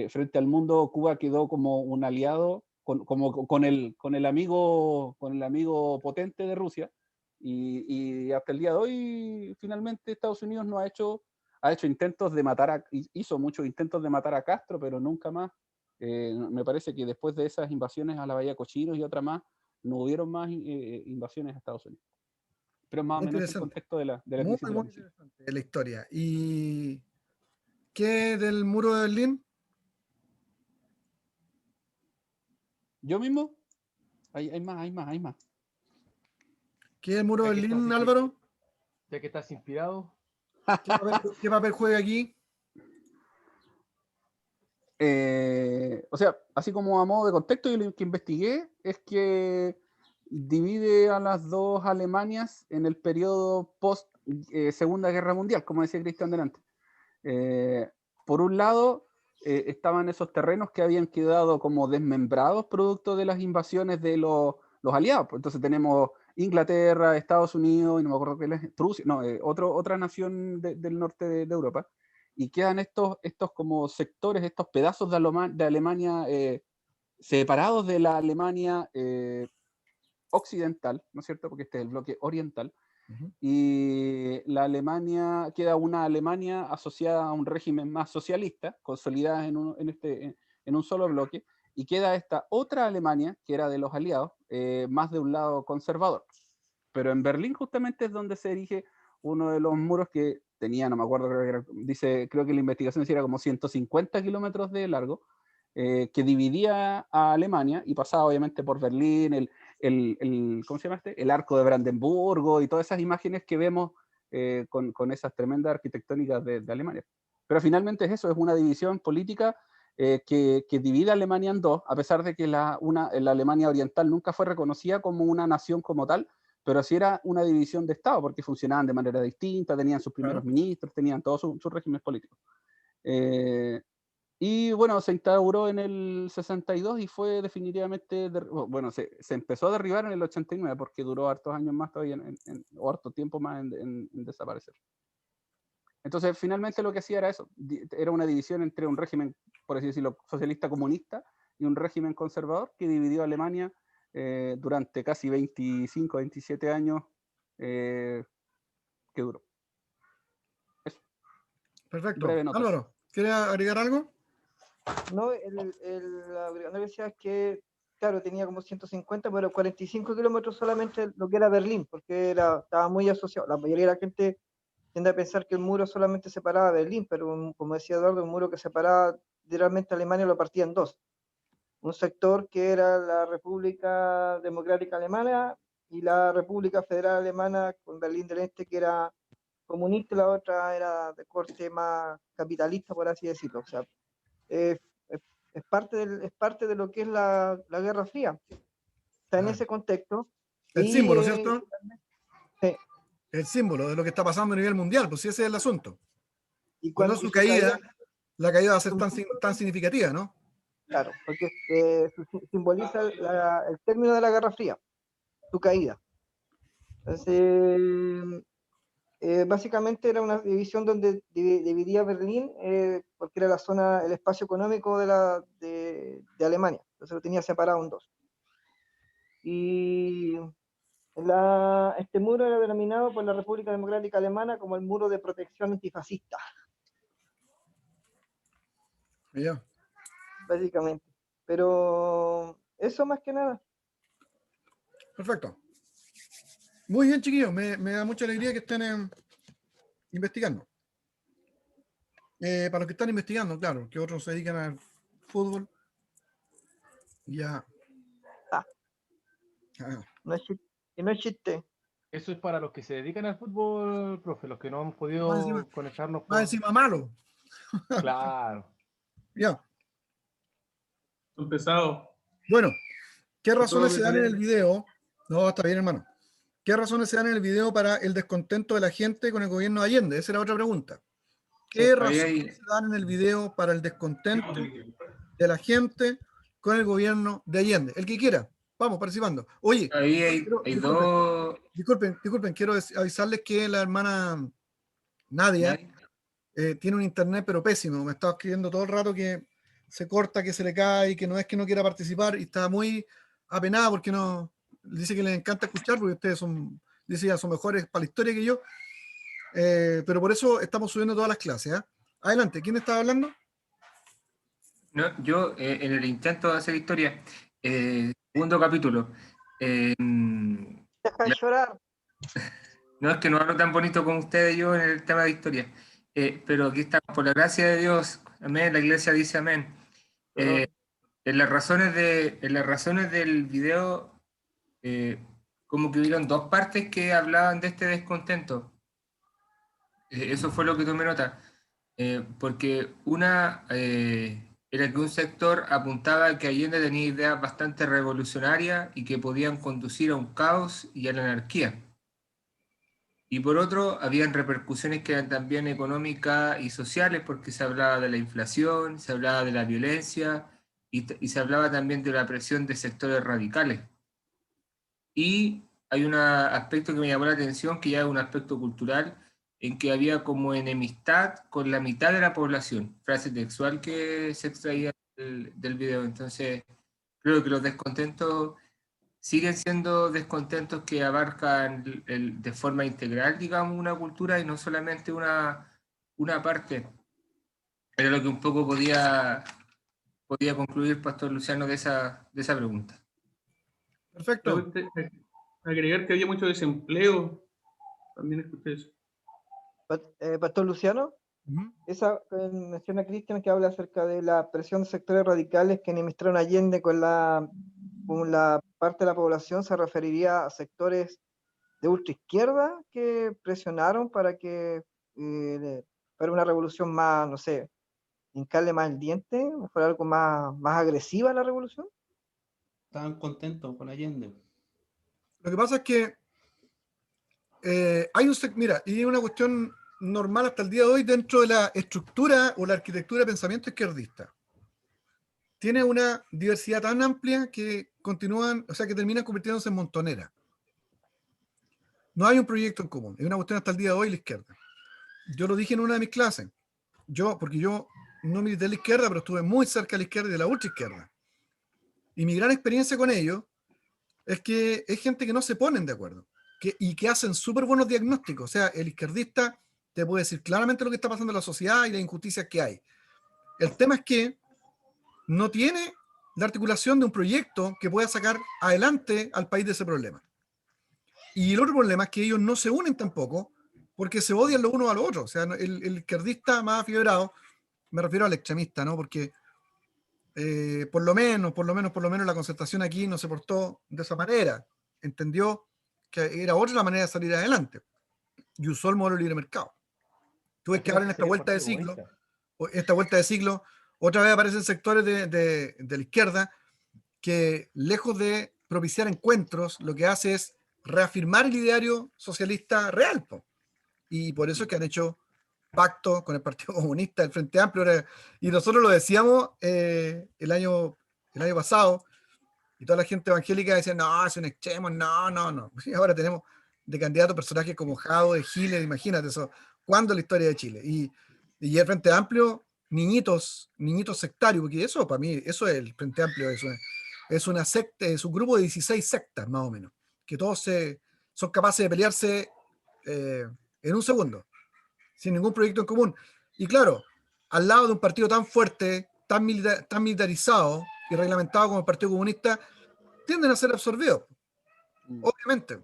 frente al mundo, Cuba quedó como un aliado, con el amigo potente de Rusia, y hasta el día de hoy finalmente Estados Unidos no ha hecho intentos de hizo muchos intentos de matar a Castro, pero nunca más. Me parece que después de esas invasiones a la Bahía Cochinos y otra más, no hubieron más invasiones a Estados Unidos. Pero más o menos el contexto de la muy, crisis de muy interesante de la historia. ¿Y qué del muro de Berlín? ¿Yo mismo? Hay más. ¿Qué es el muro de Berlín, Álvaro? Ya que estás inspirado. ¿Qué papel juega aquí? O sea, así como a modo de contexto, yo lo que investigué es que divide a las dos Alemanias en el periodo post Segunda Guerra Mundial, como decía Cristian delante. Por un lado, estaban esos terrenos que habían quedado como desmembrados producto de las invasiones de los aliados. Entonces tenemos Inglaterra, Estados Unidos, y no me acuerdo qué es, Prusia, no, otra nación del norte de Europa. Y quedan estos como sectores, estos pedazos de Alemania separados de la Alemania occidental, ¿no es cierto? Porque este es el bloque oriental. Y la Alemania, queda una Alemania asociada a un régimen más socialista, consolidada en un solo bloque, y queda esta otra Alemania, que era de los aliados, más de un lado conservador. Pero en Berlín justamente es donde se erige uno de los muros que tenía, no me acuerdo, creo que la investigación decía como 150 kilómetros de largo, que dividía a Alemania y pasaba obviamente por Berlín, ¿cómo se llama este? El arco de Brandenburgo y todas esas imágenes que vemos con esas tremendas arquitectónicas de Alemania. Pero finalmente es eso, es una división política que divide a Alemania en dos, a pesar de que la Alemania oriental nunca fue reconocida como una nación como tal, pero sí era una división de Estado, porque funcionaban de manera distinta, tenían sus primeros ministros, tenían todos sus regímenes políticos. Y bueno, se instauró en el 62 y fue definitivamente, bueno, se empezó a derribar en el 89 porque duró hartos años más todavía, o harto tiempo más en desaparecer. Entonces, finalmente lo que hacía era eso, era una división entre un régimen, por así decirlo, socialista comunista y un régimen conservador que dividió a Alemania durante casi 25, 27 años que duró. Eso, Perfecto. breve nota. Álvaro, ¿quieres agregar algo? No, la brigada decía que, claro, tenía como 150, pero 45 kilómetros solamente lo que era Berlín, porque estaba muy asociado. La mayoría de la gente tiende a pensar que el muro solamente separaba Berlín, pero como decía Eduardo, un muro que separaba literalmente Alemania lo partía en dos. Un sector que era la República Democrática Alemana y la República Federal Alemana con Berlín del Este, que era comunista, y la otra era de corte más capitalista, por así decirlo. O sea, es parte de lo que es la Guerra Fría. Está en ese contexto. El símbolo, ¿cierto? Sí. El símbolo de lo que está pasando a nivel mundial, pues sí, ese es el asunto. Y Por cuando eso su su caída, la caída va a ser tan significativa, ¿no? claro, porque simboliza el término de la Guerra Fría, su caída. Entonces, básicamente era una división donde dividía Berlín, porque era la zona, el espacio económico de Alemania. Entonces lo tenía separado en dos. Y este muro era denominado por la República Democrática Alemana como el muro de protección antifascista, Ya. básicamente. Pero eso más que nada. Perfecto. Muy bien, chiquillos. Me da mucha alegría que estén investigando. Para los que están investigando, claro, que otros se dedican al fútbol. Ya. Ah, Ah, no es chiste, y no es chiste. Eso es para los que se dedican al fútbol, profe, los que no han Más podido encima- conectarnos más encima malo. Claro. Ya. Son pesados. Bueno, ¿qué Todo razones se dan en el bien. video? No, está bien, hermano. ¿Qué razones se dan en el video para el descontento de la gente con el gobierno de Allende? Esa era otra pregunta. ¿Qué razones se dan en el video para el descontento de la gente con el gobierno de Allende? El que quiera, vamos participando. Oye, Ahí hay disculpen, dos. disculpen, quiero avisarles que la hermana Nadia tiene un internet pero pésimo. Me estaba escribiendo todo el rato que se corta, que se le cae, que no es que no quiera participar y está muy apenada porque no. Dice que les encanta escuchar porque ustedes son, dice ya, son mejores para la historia que yo. Pero por eso estamos subiendo todas las clases. ¿Eh? Adelante, ¿quién está hablando? No, yo, en el intento de hacer historia, segundo capítulo, Deja de llorar. no es que no hablo tan bonito como ustedes yo en el tema de historia, pero aquí estamos, por la gracia de Dios, amén, la iglesia dice amén. En las razones del video, como que hubieron dos partes que hablaban de este descontento. Eso fue lo que tomé nota. Porque una era que un sector apuntaba a que Allende tenía ideas bastante revolucionarias y que podían conducir a un caos y a la anarquía. Y por otro, habían repercusiones que eran también económicas y sociales, porque se hablaba de la inflación, se hablaba de la violencia y se hablaba también de la presión de sectores radicales. Y hay un aspecto que me llamó la atención, que ya es un aspecto cultural, en que había como enemistad con la mitad de la población, frase textual que se extraía del video. Entonces, creo que los descontentos siguen siendo descontentos que abarcan de forma integral, digamos, una cultura y no solamente una parte. Era lo que un poco podía concluir Pastor Luciano de esa pregunta. Perfecto. Agregar que había mucho desempleo. También escuché eso. Pastor Luciano, esa menciona Cristian que habla acerca de la presión de sectores radicales que enemistaron a Allende con la parte de la población, se referiría a sectores de ultraizquierda que presionaron para que fuera una revolución más, no sé, hincarle más el diente, fuera algo más agresiva la revolución. Estaban contentos con Allende. Lo que pasa es que hay mira, y una cuestión normal hasta el día de hoy dentro de la estructura o la arquitectura de pensamiento izquierdista. Tiene una diversidad tan amplia que continúan, o sea, que terminan convirtiéndose en montonera. No hay un proyecto en común, es una cuestión hasta el día de hoy la izquierda. yo lo dije en una de mis clases, porque yo no milité a la izquierda, pero estuve muy cerca de la izquierda y de la ultra izquierda. Y mi gran experiencia con ellos es que es gente que no se ponen de acuerdo y que hacen súper buenos diagnósticos. O sea, el izquierdista te puede decir claramente lo que está pasando en la sociedad y las injusticias que hay. El tema es que no tiene la articulación de un proyecto que pueda sacar adelante al país de ese problema. Y el otro problema es que ellos no se unen tampoco porque se odian los unos a los otros. O sea, el izquierdista más afiebrado, me refiero al extremista, ¿no? Porque por lo menos la Concertación aquí no se portó de esa manera. Entendió que era otra la manera de salir adelante y usó el modelo de libre mercado. Tú ves que ahora en esta vuelta de ciclo, otra vez aparecen sectores de la izquierda que, lejos de propiciar encuentros, lo que hace es reafirmar el ideario socialista real, po. Y por eso es que han hecho pacto con el Partido Comunista, el Frente Amplio, y nosotros lo decíamos el año pasado, y toda la gente evangélica decía, no, es un extremo, no. Y ahora tenemos de candidatos personajes como Jadwe, Giles, imagínate eso, ¿cuándo en la historia de Chile? Y el Frente Amplio, niñitos sectarios, porque eso para mí, eso es el Frente Amplio, es una secta, es un grupo de 16 sectas más o menos, que todos son capaces de pelearse en un segundo, sin ningún proyecto en común. Y claro, al lado de un partido tan fuerte, tan militarizado y reglamentado como el Partido Comunista, tienden a ser absorbidos, obviamente,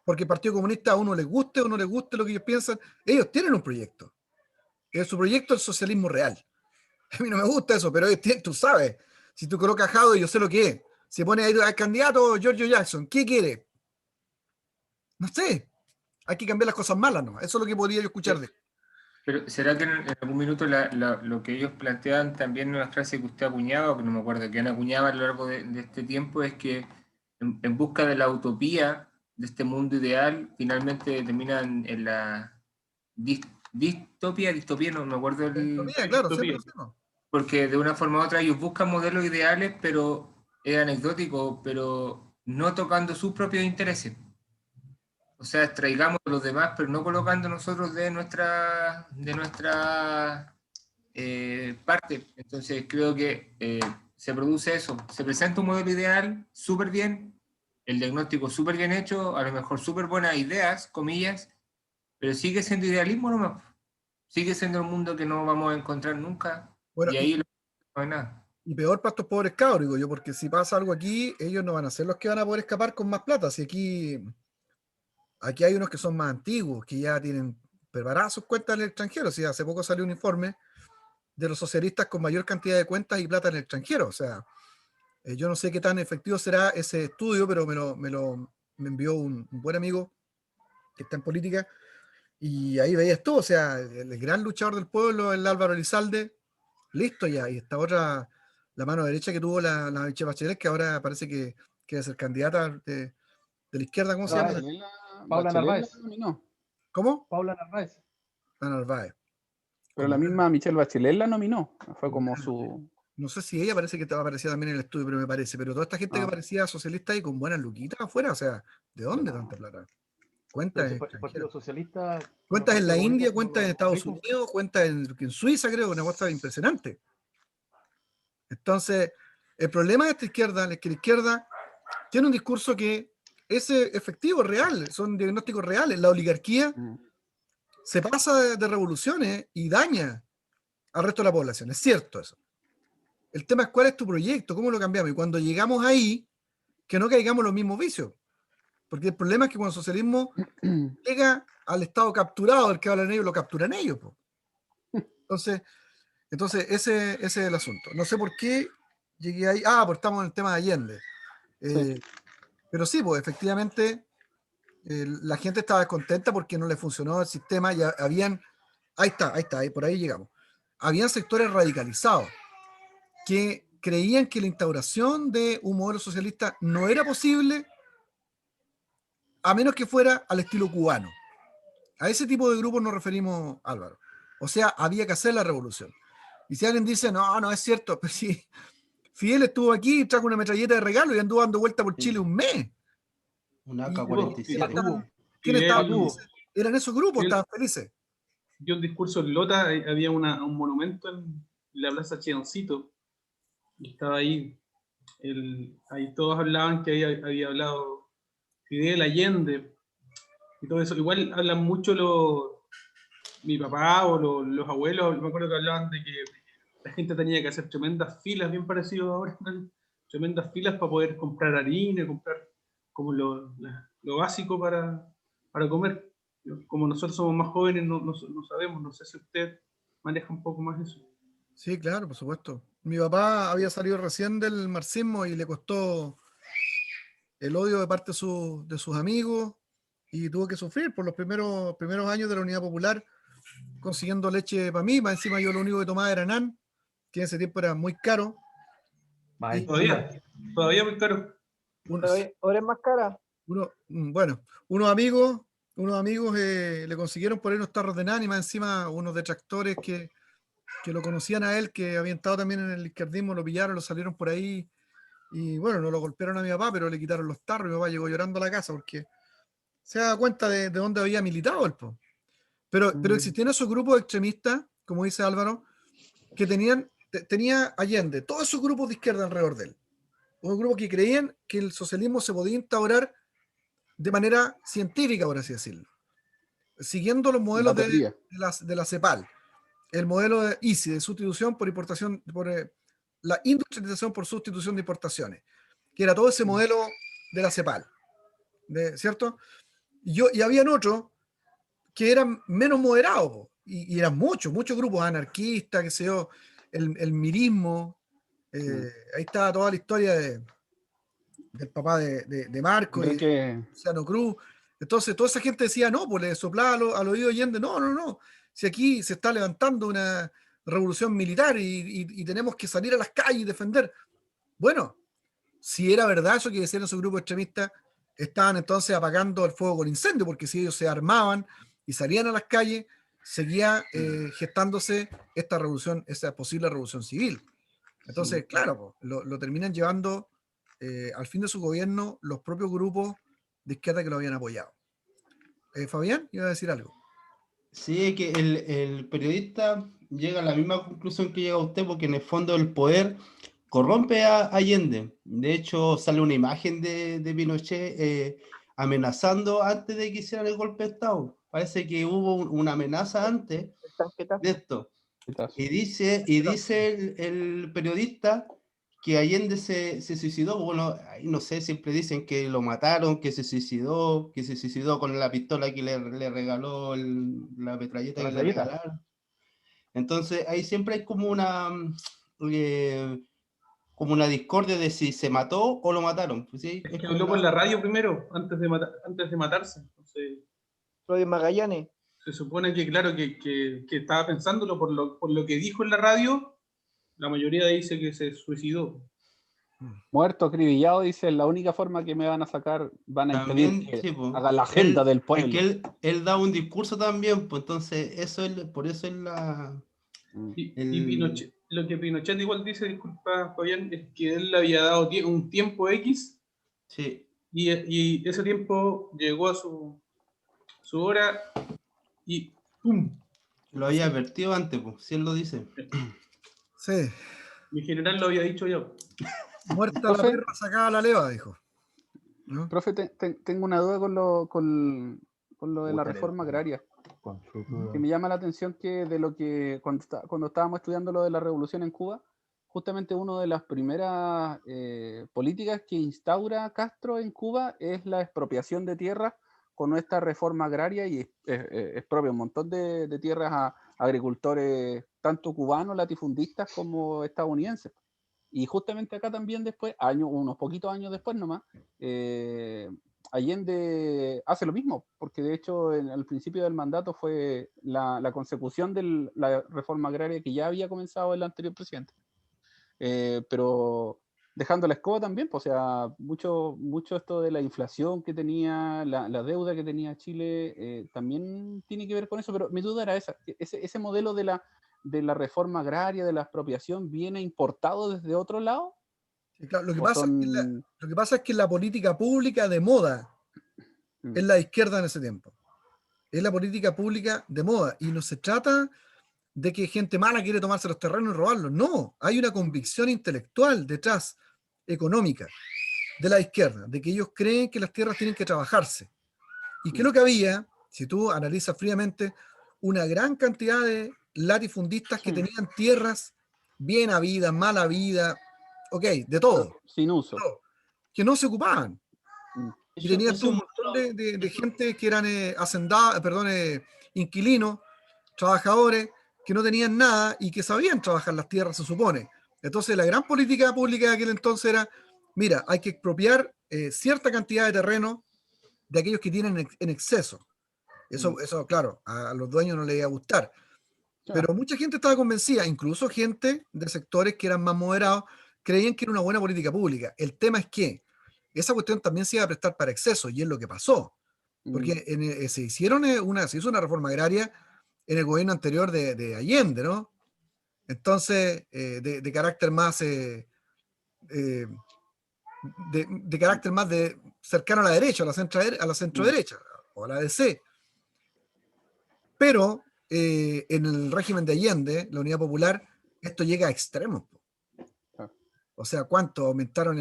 porque el Partido Comunista a uno les guste o no les guste lo que ellos piensan, ellos tienen un proyecto. Su proyecto es el socialismo real. A mí no me gusta eso, pero ellos tienen, tú sabes, si tú colocas a Jadwe, yo sé lo que es. Se pone ahí al candidato Giorgio Jackson, ¿qué quiere? No sé, hay que cambiar las cosas malas, ¿no? Eso es lo que podría yo escuchar de él. Pero ¿será que en algún minuto lo que ellos plantean también en una frase que usted acuñaba, que no me acuerdo, que han acuñado a lo largo de este tiempo, es que en busca de la utopía, de este mundo ideal, finalmente terminan en la distopía, no me acuerdo Claro, siempre hacemos. porque de una forma u otra ellos buscan modelos ideales, pero es anecdótico, pero no tocando sus propios intereses. O sea, extraigamos a los demás, pero no colocando nosotros de nuestra parte. Entonces creo que se produce eso. Se presenta un modelo ideal súper bien, el diagnóstico súper bien hecho, a lo mejor súper buenas ideas, comillas, pero sigue siendo idealismo nomás. Sigue siendo un mundo que no vamos a encontrar nunca. Bueno, y ahí no hay nada. Y peor para estos pobres cabros, digo yo, porque si pasa algo aquí, ellos no van a ser los que van a poder escapar con más plata. Si aquí hay unos que son más antiguos, que ya tienen preparadas sus cuentas en el extranjero. Si hace poco salió un informe de los socialistas con mayor cantidad de cuentas y plata en el extranjero. O sea, yo no sé qué tan efectivo será ese estudio, pero me envió un buen amigo que está en política, y ahí veías tú, o sea, el gran luchador del pueblo, el Álvaro Elizalde, listo ya, y esta otra, la mano derecha que tuvo la Michelle Bachelet, que ahora parece que va a ser candidata de la izquierda, ¿cómo se llama? Paula Narváez. ¿Cómo? Paula Narváez. La Narváez. Pero la misma Michelle Bachelet la nominó. Fue como su... No sé si ella parece que aparecía también en el estudio, pero me parece. Pero toda esta gente que parecía socialista y con buenas luquitas afuera, o sea, ¿de dónde tanta plata? Cuentas en El Partido Socialista. cuentas en la India, cuentas en Estados Unidos, cuentas en Suiza, creo, una cosa impresionante. Entonces, el problema de esta izquierda es que la izquierda tiene un discurso que es efectivo, real, son diagnósticos reales. La oligarquía se pasa de revoluciones y daña al resto de la población, es cierto eso. El tema es cuál es tu proyecto, cómo lo cambiamos, y cuando llegamos ahí, que no caigamos en los mismos vicios. Porque el problema es que cuando el socialismo llega al estado capturado, el que hablan ellos, lo capturan ellos, po. Entonces ese es el asunto. No sé por qué llegué ahí. Pues estamos en el tema de Allende. Sí. Pero sí, pues efectivamente la gente estaba descontenta porque no le funcionó el sistema. Y ahí está, por ahí llegamos. Habían sectores radicalizados que creían que la instauración de un modelo socialista no era posible a menos que fuera al estilo cubano. A ese tipo de grupos nos referimos, Álvaro. O sea, había que hacer la revolución. Y si alguien dice, no es cierto, pero si Fidel estuvo aquí y trajo una metralleta de regalo y anduvo dando vuelta por Chile un mes. Un AK-47. ¿Quién estaba feliz? Eran esos grupos, estaban felices. dio un discurso en Lota, había un monumento en la Plaza Chiancito, y estaba ahí, ahí todos hablaban que había hablado Fidel Allende, y todo eso. Igual hablan mucho mi papá o los abuelos, me acuerdo que hablaban de que la gente tenía que hacer tremendas filas, bien parecido ahora, ¿no? Tremendas filas para poder comprar harina, comprar como lo básico para comer. Como nosotros somos más jóvenes, no sabemos, no sé si usted maneja un poco más eso. Sí, claro, por supuesto. Mi papá había salido recién del marxismo y le costó el odio de parte de sus amigos y tuvo que sufrir por los primeros años de la Unidad Popular consiguiendo leche para mí. Más encima yo lo único que tomaba era NAN, que en ese tiempo era muy caro. Más Y encima. Todavía muy caro. Ahora es más cara. bueno, unos amigos le consiguieron poner unos tarros de NAN y más encima unos detractores que lo conocían a él, que habían estado también en el izquierdismo, lo pillaron, lo salieron por ahí y bueno, no lo golpearon a mi papá, pero le quitaron los tarros y mi papá llegó llorando a la casa porque se da cuenta de dónde había militado él, po. Pero existían esos grupos extremistas, como dice Álvaro, que tenía Allende, todos esos grupos de izquierda alrededor de él. Un grupo que creían que el socialismo se podía instaurar de manera científica, por así decirlo, siguiendo los La modelos teoría. de la CEPAL, el modelo de ICI, de sustitución por importación, la industrialización por sustitución de importaciones, que era todo ese modelo de la CEPAL, ¿cierto? Y habían otros que eran menos moderados, po, y eran muchos grupos anarquistas, que sé yo, el mirismo, ahí estaba toda la historia del papá de Marco y Enrique, Luciano Cruz. Entonces toda esa gente decía, no, pues le soplaba al oído Allende, no, si aquí se está levantando una revolución militar y tenemos que salir a las calles y defender. Bueno, si era verdad eso que decían esos grupos extremistas, estaban entonces apagando el fuego con incendio, porque si ellos se armaban y salían a las calles, seguía gestándose esta revolución, esta posible revolución civil. Entonces, sí. claro, po, lo terminan llevando al fin de su gobierno los propios grupos de izquierda que lo habían apoyado. Fabián, iba a decir algo. Sí, que el periodista llega a la misma conclusión que llega usted, porque en el fondo el poder corrompe a Allende. De hecho, sale una imagen de Pinochet amenazando antes de que hicieran el golpe de Estado. Parece que hubo una amenaza antes El tanquetazo. de esto. Quitazo. Y dice el periodista que Allende se suicidó. Bueno, ahí no sé, siempre dicen que lo mataron, que se suicidó con la pistola que le regaló la metralleta La que le metralleta. regalaron. Entonces ahí siempre hay como una discordia de si se mató o lo mataron. Pues, ¿sí? Es que habló por la radio primero, antes de matarse. Entonces, Claudio Magallanes. se supone que, claro, que estaba pensándolo por lo que dijo en la radio, la mayoría dice que se suicidó. Muerto, acribillado, dice, la única forma que me van a sacar, van a impedir También, que sí, po. haga la agenda del Es pueblo. que él da un discurso también, pues entonces por eso es la... Y Pinochet, lo que Pinochet igual dice, disculpa Fabián, es que él le había dado un tiempo X Sí. y ese tiempo llegó a su hora y ¡pum! Lo había advertido antes, pues, si él lo dice. Sí, Mi general lo había dicho ya. muerta la Profe, perra, sacaba la leva, dijo. ¿No? profe, tengo una duda con lo de la reforma agraria. Que me llama la atención que de lo que cuando estábamos estudiando lo de la revolución en Cuba, justamente una de las primeras políticas que instaura Castro en Cuba es la expropiación de tierras con esta reforma agraria y expropia un montón de tierras a agricultores tanto cubanos, latifundistas como estadounidenses. Y justamente acá también después, unos poquitos años después nomás, Allende hace lo mismo, porque de hecho al principio del mandato fue la consecución de la reforma agraria que ya había comenzado el anterior presidente. Pero dejando la escoba también, pues, o sea, mucho esto de la inflación que tenía, la deuda que tenía Chile, también tiene que ver con eso, pero mi duda era ese modelo de la reforma agraria, de la expropiación, ¿viene importado desde otro lado? Sí, claro, lo que ¿O pasa es que la política pública de moda es la izquierda en ese tiempo. es la política pública de moda. Y no se trata de que gente mala quiere tomarse los terrenos y robarlos. No, hay una convicción intelectual detrás, económica, de la izquierda, de que ellos creen que las tierras tienen que trabajarse. Y que lo que había, si tú analizas fríamente, una gran cantidad de latifundistas que tenían tierras bien habidas, mal habidas, ok, de todo, Sin uso. que no se ocupaban. Mm. Y tenías tú un montón de gente que eran inquilinos, trabajadores, que no tenían nada y que sabían trabajar las tierras, se supone. Entonces la gran política pública de aquel entonces era, mira, hay que expropiar cierta cantidad de terreno de aquellos que tienen en exceso. Eso, claro, a los dueños no les iba a gustar. Pero mucha gente estaba convencida, incluso gente de sectores que eran más moderados, creían que era una buena política pública. El tema es que esa cuestión también se iba a prestar para exceso, y es lo que pasó. Porque se hizo una reforma agraria en el gobierno anterior de Allende, ¿no? Entonces, de carácter más de carácter más cercano a la derecha, a la centro derecha, o a la DC. Pero en el régimen de Allende, la Unidad Popular, esto llega a extremos. O sea, ¿cuánto aumentaron?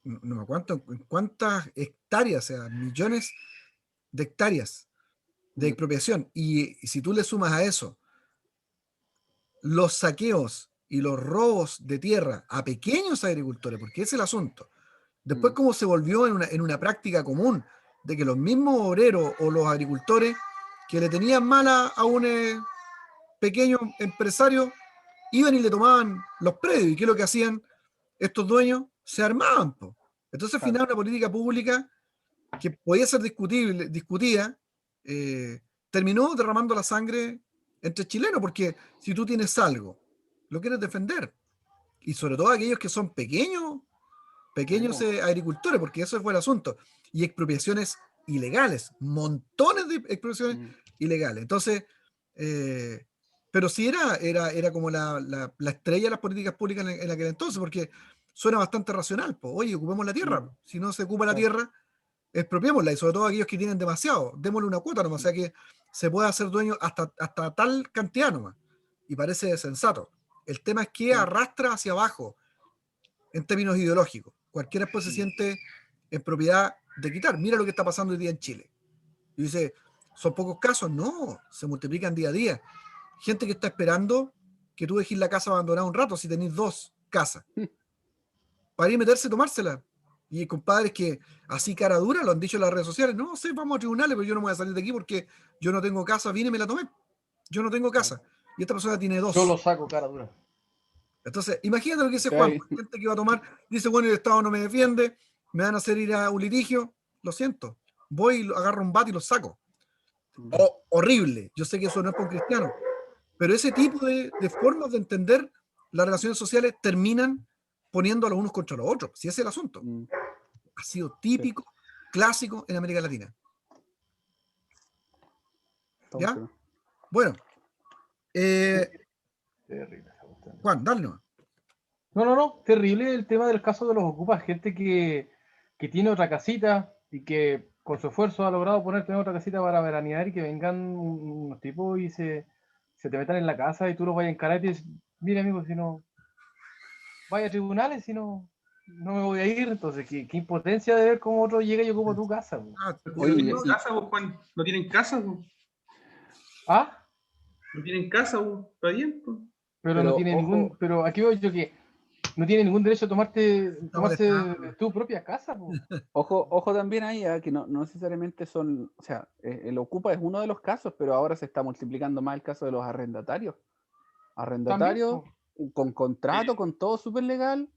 No me acuerdo en cuántas hectáreas, o sea, millones de hectáreas de expropiación. Y si tú le sumas a eso los saqueos y los robos de tierra a pequeños agricultores, porque ese es el asunto. Después, cómo se volvió en una práctica común de que los mismos obreros o los agricultores que le tenían mala a un pequeño empresario iban y le tomaban los predios. ¿Y qué es lo que hacían estos dueños? Se armaban. Po. Entonces, al final, una política pública que podía ser discutida, terminó derramando la sangre entre chilenos, porque si tú tienes algo, lo quieres defender. Y sobre todo aquellos que son pequeños agricultores, porque eso fue el asunto. Y expropiaciones ilegales, montones de expropiaciones ilegales. Entonces, pero sí era como la estrella de las políticas públicas en aquel entonces, porque suena bastante racional. Pues, oye, ocupemos la tierra. Si no se ocupa la tierra, expropiémosla, y sobre todo aquellos que tienen demasiado, démosle una cuota nomás, o sea que se puede hacer dueño hasta tal cantidad nomás. Y parece sensato. El tema es que arrastra hacia abajo en términos ideológicos. Cualquiera después se siente en propiedad de quitar. Mira lo que está pasando hoy día en Chile. Y dice, ¿son pocos casos? No, se multiplican día a día. Gente que está esperando que tú dejes la casa abandonada un rato si tenéis 2 casas. Para ir a meterse y tomársela. Y compadres que así cara dura lo han dicho en las redes sociales. No sé, vamos a tribunales, pero yo no me voy a salir de aquí porque yo no tengo casa, vine y me la tomé. Yo no tengo casa. Y esta persona tiene 2. Yo lo saco cara dura. Entonces, imagínate lo que dice Juan, gente que va a tomar, dice, bueno, el Estado no me defiende, me van a hacer ir a un litigio, lo siento, voy, agarro un bate y lo saco. Horrible, yo sé que eso no es para un cristiano, pero ese tipo de formas de entender las relaciones sociales terminan poniendo a los unos contra los otros, si ese es el asunto. Ha sido típico, clásico en América Latina. ¿Ya? Bueno. Juan, dale nomás. No, terrible el tema del caso de los ocupas, gente que tiene otra casita y que con su esfuerzo ha logrado tener otra casita para veranear, y que vengan unos tipos y se te metan en la casa y tú los vayas a encarar y dices, mira amigo, si no vaya a tribunales, si no me voy a ir. Entonces, qué impotencia de ver cómo otro llega y ocupa tu casa. Oye, casa, Juan, no tienen casa. ¿Ah? No tienen casa, está bien. Pero no tiene ningún, pero aquí voy yo, que no tiene ningún derecho a tomarse tu propia casa. Ojo también ahí, que no necesariamente son, o sea, el ocupa es uno de los casos, pero ahora se está multiplicando más el caso de los arrendatarios. Arrendatarios con contrato, con todo súper legal,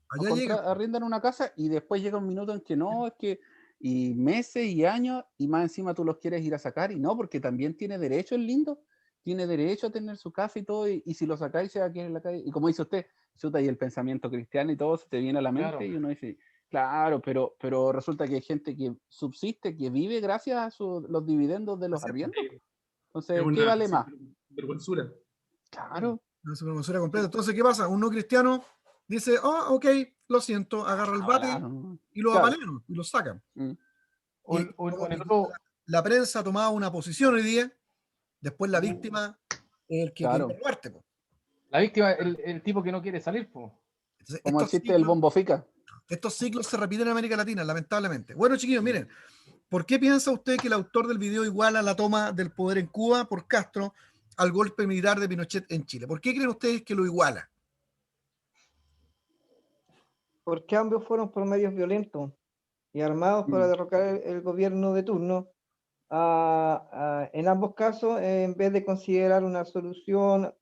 arrendan una casa y después llega un minuto en que no, es que, y meses y años, y más encima tú los quieres ir a sacar, y no, porque también tiene derecho el lindo, tiene derecho a tener su casa y todo, y si lo sacáis se va a quedar en la calle. Y como dice usted, y el pensamiento cristiano y todo se te viene a la mente, y uno dice, claro, pero resulta que hay gente que subsiste, que vive gracias a los dividendos de los arriendos. Entonces, ¿qué vale más? Vergüenzura. Claro. Una supermosura completa. Entonces, ¿qué pasa? Un no cristiano dice, ok, lo siento, agarra el bate y lo apalean y lo sacan. O en el otro, la prensa ha tomado una posición hoy día, después la Mm. víctima es el que Claro. quería robarte, po. La víctima, el tipo que no quiere salir, pues. Entonces, Como el chiste del bombo fica. estos ciclos se repiten en América Latina, lamentablemente. Bueno, chiquillos, miren, ¿por qué piensa usted que el autor del video iguala la toma del poder en Cuba por Castro al golpe militar de Pinochet en Chile? ¿Por qué creen ustedes que lo iguala? Porque ambos fueron por medios violentos y armados para derrocar el gobierno de turno. En ambos casos, en vez de considerar una solución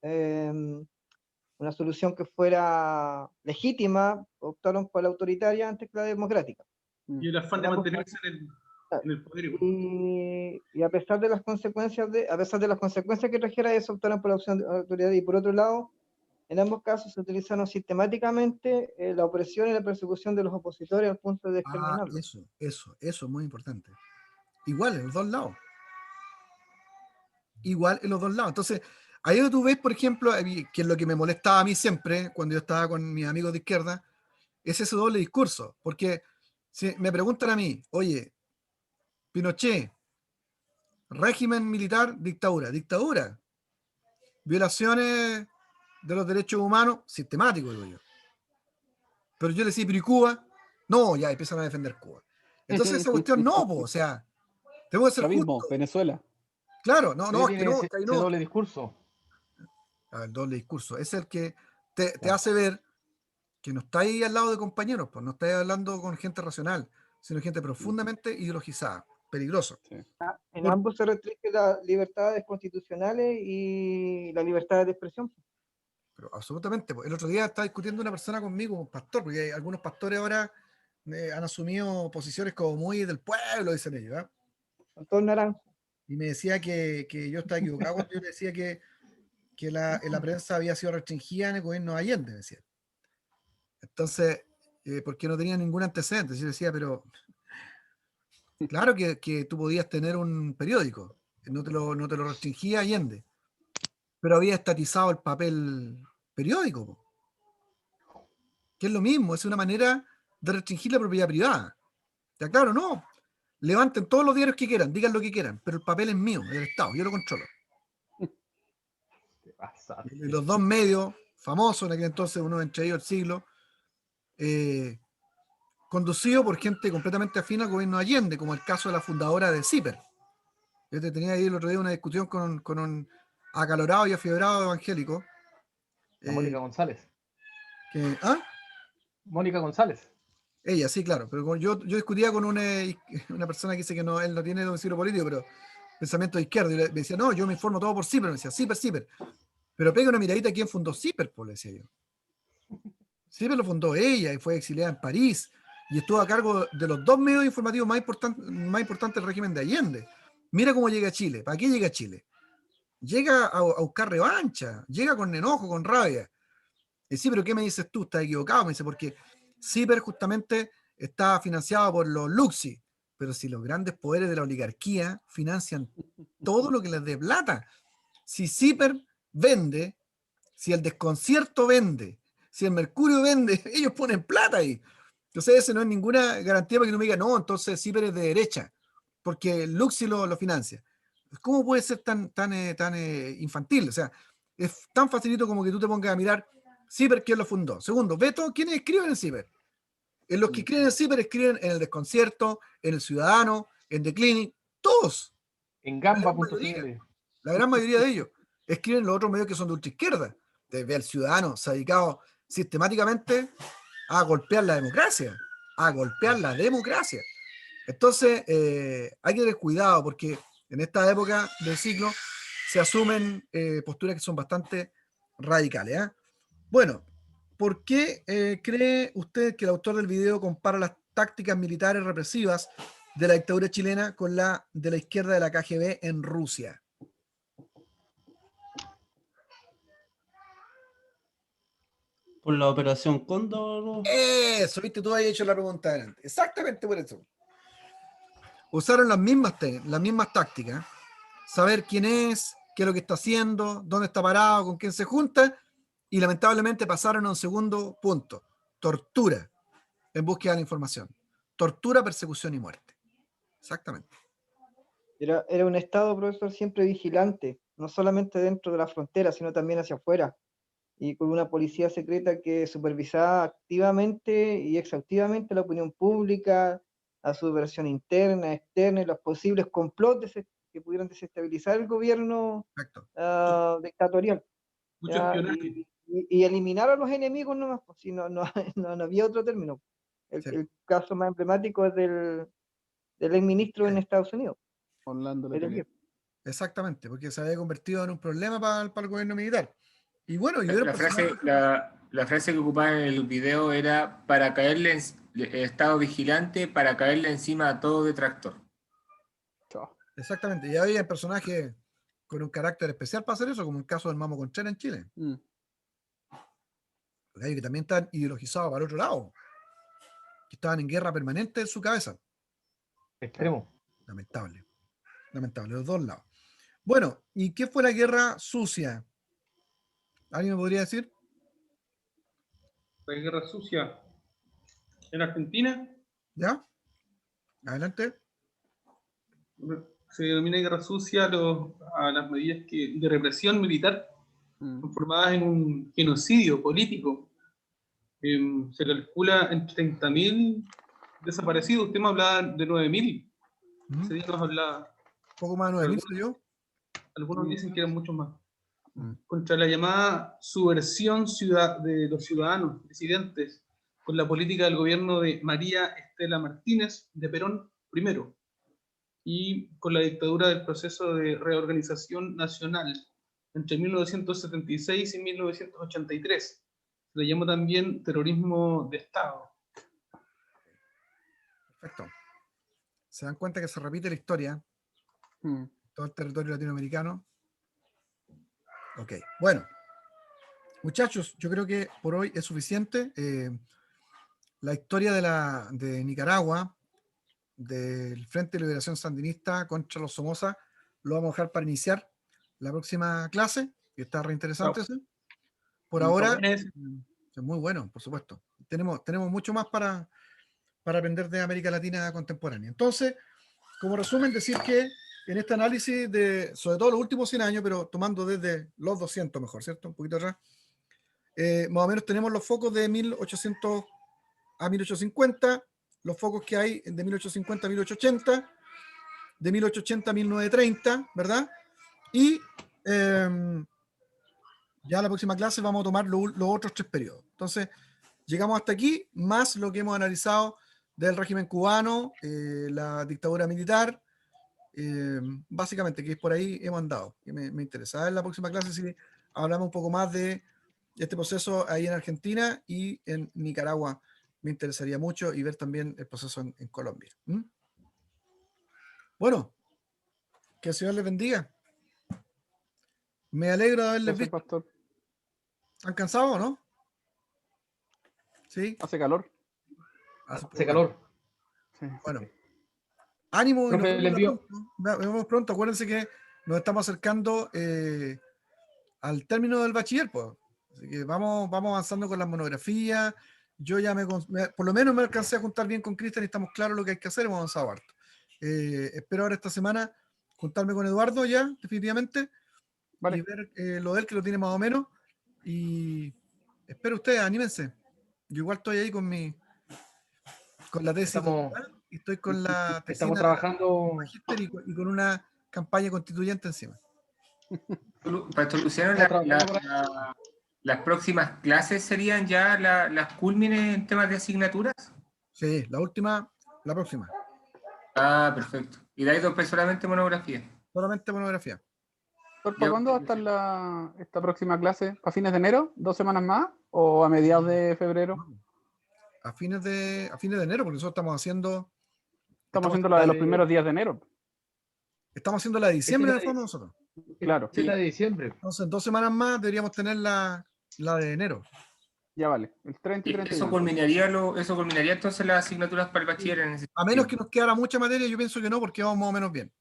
que fuera legítima, optaron por la autoritaria antes que la democrática. Y el afán En de ambos mantenerse en el poder igual. Y a pesar de las consecuencias que trajera eso, optaron por la opción de autoridad. Y por otro lado, en ambos casos se utilizaron sistemáticamente la opresión y la persecución de los opositores al punto de exterminarlos. Eso es muy importante. Igual en los dos lados. Igual en los dos lados. Entonces, ahí donde tú ves, por ejemplo, que es lo que me molestaba a mí siempre, cuando yo estaba con mis amigos de izquierda, es ese doble discurso. Porque si me preguntan a mí, oye, Pinochet, régimen militar, dictadura. Dictadura. Violaciones de los derechos humanos, sistemático, digo yo. Pero yo le decía, pero ¿y Cuba? No, ya empiezan a defender Cuba. Entonces esa cuestión no, po, o sea, tengo que ser Chavismo, justo. Venezuela. Claro, no, es que Tiene no, ese, que ahí ese no. doble discurso. El doble discurso. Es el que te hace ver que no está ahí al lado de compañeros, pues no está ahí hablando con gente racional, sino gente profundamente ideologizada. Peligroso. Sí. En ambos se restringen las libertades constitucionales y la libertad de expresión. Pero absolutamente. El otro día estaba discutiendo una persona conmigo, un pastor, porque hay algunos pastores ahora han asumido posiciones como muy del pueblo, dicen ellos. ¿Eh? Son todos naranjos. Y me decía que yo estaba equivocado cuando yo le decía que la prensa había sido restringida en el gobierno de Allende, me decía. Entonces, porque no tenía ningún antecedente. Yo decía, pero claro que tú podías tener un periódico, no te lo restringía Allende, pero había estatizado el papel periódico, po. Que es lo mismo, es una manera de restringir la propiedad privada. Ya claro, no. Levanten todos los diarios que quieran, digan lo que quieran, pero el papel es mío, es del Estado, yo lo controlo. Y los dos medios famosos en aquel entonces, uno entre ellos el Siglo, conducido por gente completamente afín al gobierno de Allende, como el caso de la fundadora de CIPER. Yo tenía ahí el otro día una discusión con un acalorado y afiebrado evangélico. Mónica González. ¿Ah? Mónica González. Ella, sí, claro, pero yo discutía con una persona que dice que él no tiene domicilio político, pero pensamiento de izquierda, y me decía, no, yo me informo todo por CIPER, me decía, CIPER, pero pega una miradita a quién fundó CIPER, pues, le decía yo. CIPER lo fundó ella y fue exiliada en París, y estuvo a cargo de los dos medios informativos más importantes del régimen de Allende. Mira cómo llega a Chile. ¿Para qué llega a Chile? Llega a buscar revancha, llega con enojo, con rabia. Y sí, pero ¿qué me dices tú? ¿Estás equivocado? Me dice, porque CIPER justamente está financiado por los Luxi, pero si los grandes poderes de la oligarquía financian todo lo que les dé plata, si CIPER vende, si el desconcierto vende, si el mercurio vende, ellos ponen plata ahí. Entonces ese no es ninguna garantía para que no me diga, no, entonces CIPER es de derecha, porque el Luxi lo financia. ¿Cómo puede ser tan infantil? O sea, es tan facilito como que tú te pongas a mirar CIPER, ¿quién lo fundó? Segundo, ve todo quiénes escriben en CIPER. En los que escriben en CIPER escriben en El Desconcierto, en El Ciudadano, en The Clinic, todos. En Gamba.cl. La gran mayoría de ellos escriben los otros medios que son de ultraizquierda. Desde El Ciudadano se ha dedicado sistemáticamente a golpear la democracia. Entonces, hay que tener cuidado porque en esta época del ciclo se asumen posturas que son bastante radicales. ¿Eh? Bueno, ¿por qué cree usted que el autor del video compara las tácticas militares represivas de la dictadura chilena con la de la izquierda de la KGB en Rusia? Por la operación Cóndor. Eso, viste, tú habías hecho la pregunta adelante. Exactamente por eso. Usaron las mismas tácticas. Saber quién es, qué es lo que está haciendo, dónde está parado, con quién se junta, y lamentablemente pasaron a un segundo punto. Tortura en búsqueda de la información. Tortura, persecución y muerte. Exactamente. Era un Estado, profesor, siempre vigilante, no solamente dentro de la frontera, sino también hacia afuera, y con una policía secreta que supervisaba activamente y exhaustivamente la opinión pública, la subversión interna, externa y los posibles complots que pudieran desestabilizar el gobierno Exacto. dictatorial. Mucho ¿Ya? espionaje. Y eliminar a los enemigos nomás, pues, si no, no había otro término. Sí. El caso más emblemático es del exministro en Estados Unidos. Orlando Letelier. Letelier. Exactamente, porque se había convertido en un problema para el gobierno militar. Y bueno, yo La frase que ocupaba en el video era para caerle estado vigilante, para caerle encima a todo detractor. Chao. exactamente, y había personajes con un carácter especial para hacer eso, como el caso del Mamo Contreras en Chile, Mm. porque hay que también están ideologizados para el otro lado, que estaban en guerra permanente en su cabeza. Extremo. Lamentable, los dos lados. Bueno, ¿y qué fue la guerra sucia? ¿Alguien me podría decir? La guerra sucia en Argentina ¿Ya? Adelante. se denomina guerra sucia a las medidas de represión militar conformadas en un genocidio político. Se calcula en 30.000 desaparecidos. Usted me hablaba de 9.000. Ese día nos hablaba. Poco más de 9.000 soy yo. Algunos dicen que eran muchos más. Mm. Contra la llamada subversión de los ciudadanos, disidentes, con la política del gobierno de María Estela Martínez de Perón primero, y con la dictadura del proceso de reorganización nacional entre 1976 y 1983. Se le llamó también terrorismo de Estado. Perfecto. Se dan cuenta que se repite la historia, todo el territorio latinoamericano. Ok, bueno. Muchachos, yo creo que por hoy es suficiente. La historia de Nicaragua, del Frente de Liberación Sandinista contra los Somoza, lo vamos a dejar para iniciar la próxima clase, que está re interesante ese. Por ahora, es muy bueno, por supuesto. Tenemos mucho más para aprender de América Latina contemporánea. Entonces, como resumen, decir que en este análisis sobre todo los últimos 100 años, pero tomando desde los 200 mejor, ¿cierto? Un poquito atrás. Más o menos tenemos los focos de 1800 a 1850, los focos que hay de 1850 a 1880, de 1880 a 1930, ¿verdad? Y ya la próxima clase vamos a tomar los otros 3 periodos. Entonces, llegamos hasta aquí, más lo que hemos analizado del régimen cubano, la dictadura militar, básicamente, que es por ahí hemos andado, que me interesa. En la próxima clase si hablamos un poco más de este proceso ahí en Argentina y en Nicaragua. Me interesaría mucho y ver también el proceso en Colombia. Bueno, que el Señor les bendiga. Me alegro de haberles Gracias, visto. pastor. ¿Han cansado o no? Sí. Hace calor. Hace calor. Sí. Bueno, ánimo y nos Profe, les envío. vemos pronto. Acuérdense que nos estamos acercando al término del bachiller, pues. Así que vamos avanzando con las monografías. Yo ya por lo menos me alcancé a juntar bien con Cristian y estamos claros lo que hay que hacer. Hemos avanzado harto. Espero ahora esta semana juntarme con Eduardo ya, definitivamente, Vale. y ver lo de él, que lo tiene más o menos. Y espero ustedes, anímense. Yo igual estoy ahí con la tesis doctoral y estoy con la tesina. Estamos trabajando Y con una campaña constituyente encima. Pastor Luciano, las próximas clases serían ya las cúlmines en temas de asignaturas. Sí, la próxima. Ah, perfecto. ¿Y dais solamente monografía? Solamente monografía. ¿Para cuándo va a estar esta próxima clase? ¿A fines de enero? ¿2 semanas más? ¿O a mediados de febrero? A fines de enero, porque nosotros estamos haciendo la de los primeros días de enero. Estamos haciendo la de diciembre en el fondo nosotros. Claro. Sí, la de diciembre. Entonces, en 2 semanas más deberíamos tener la de enero. Ya vale. El 30 y 31. Eso culminaría entonces las asignaturas para el bachiller en ese A menos que nos quedara mucha materia, yo pienso que no, porque vamos más o menos bien.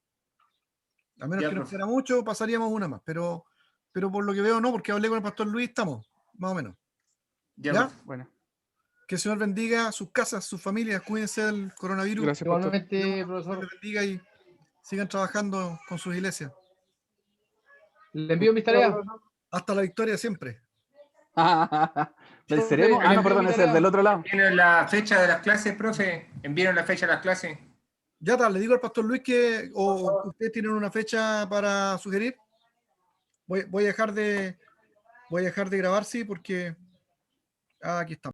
A menos que nos quedara mucho, pasaríamos una más. Pero por lo que veo, no, porque hablé con el pastor Luis, estamos, más o menos. ¿Ya? Bueno. Que el Señor bendiga sus casas, sus familias, cuídense del coronavirus. Gracias, igualmente, profesor. Que el Señor bendiga Sigan trabajando con sus iglesias. Le envío mis tareas. Hasta la victoria siempre. ¿Venceremos? Ah, no, perdón, ese es del otro lado. ¿Tienen la fecha de las clases, profe? ¿Enviaron la fecha de las clases? Ya está, le digo al pastor Luis que o ustedes tienen una fecha para sugerir. Voy a dejar de grabar, sí, porque aquí estamos.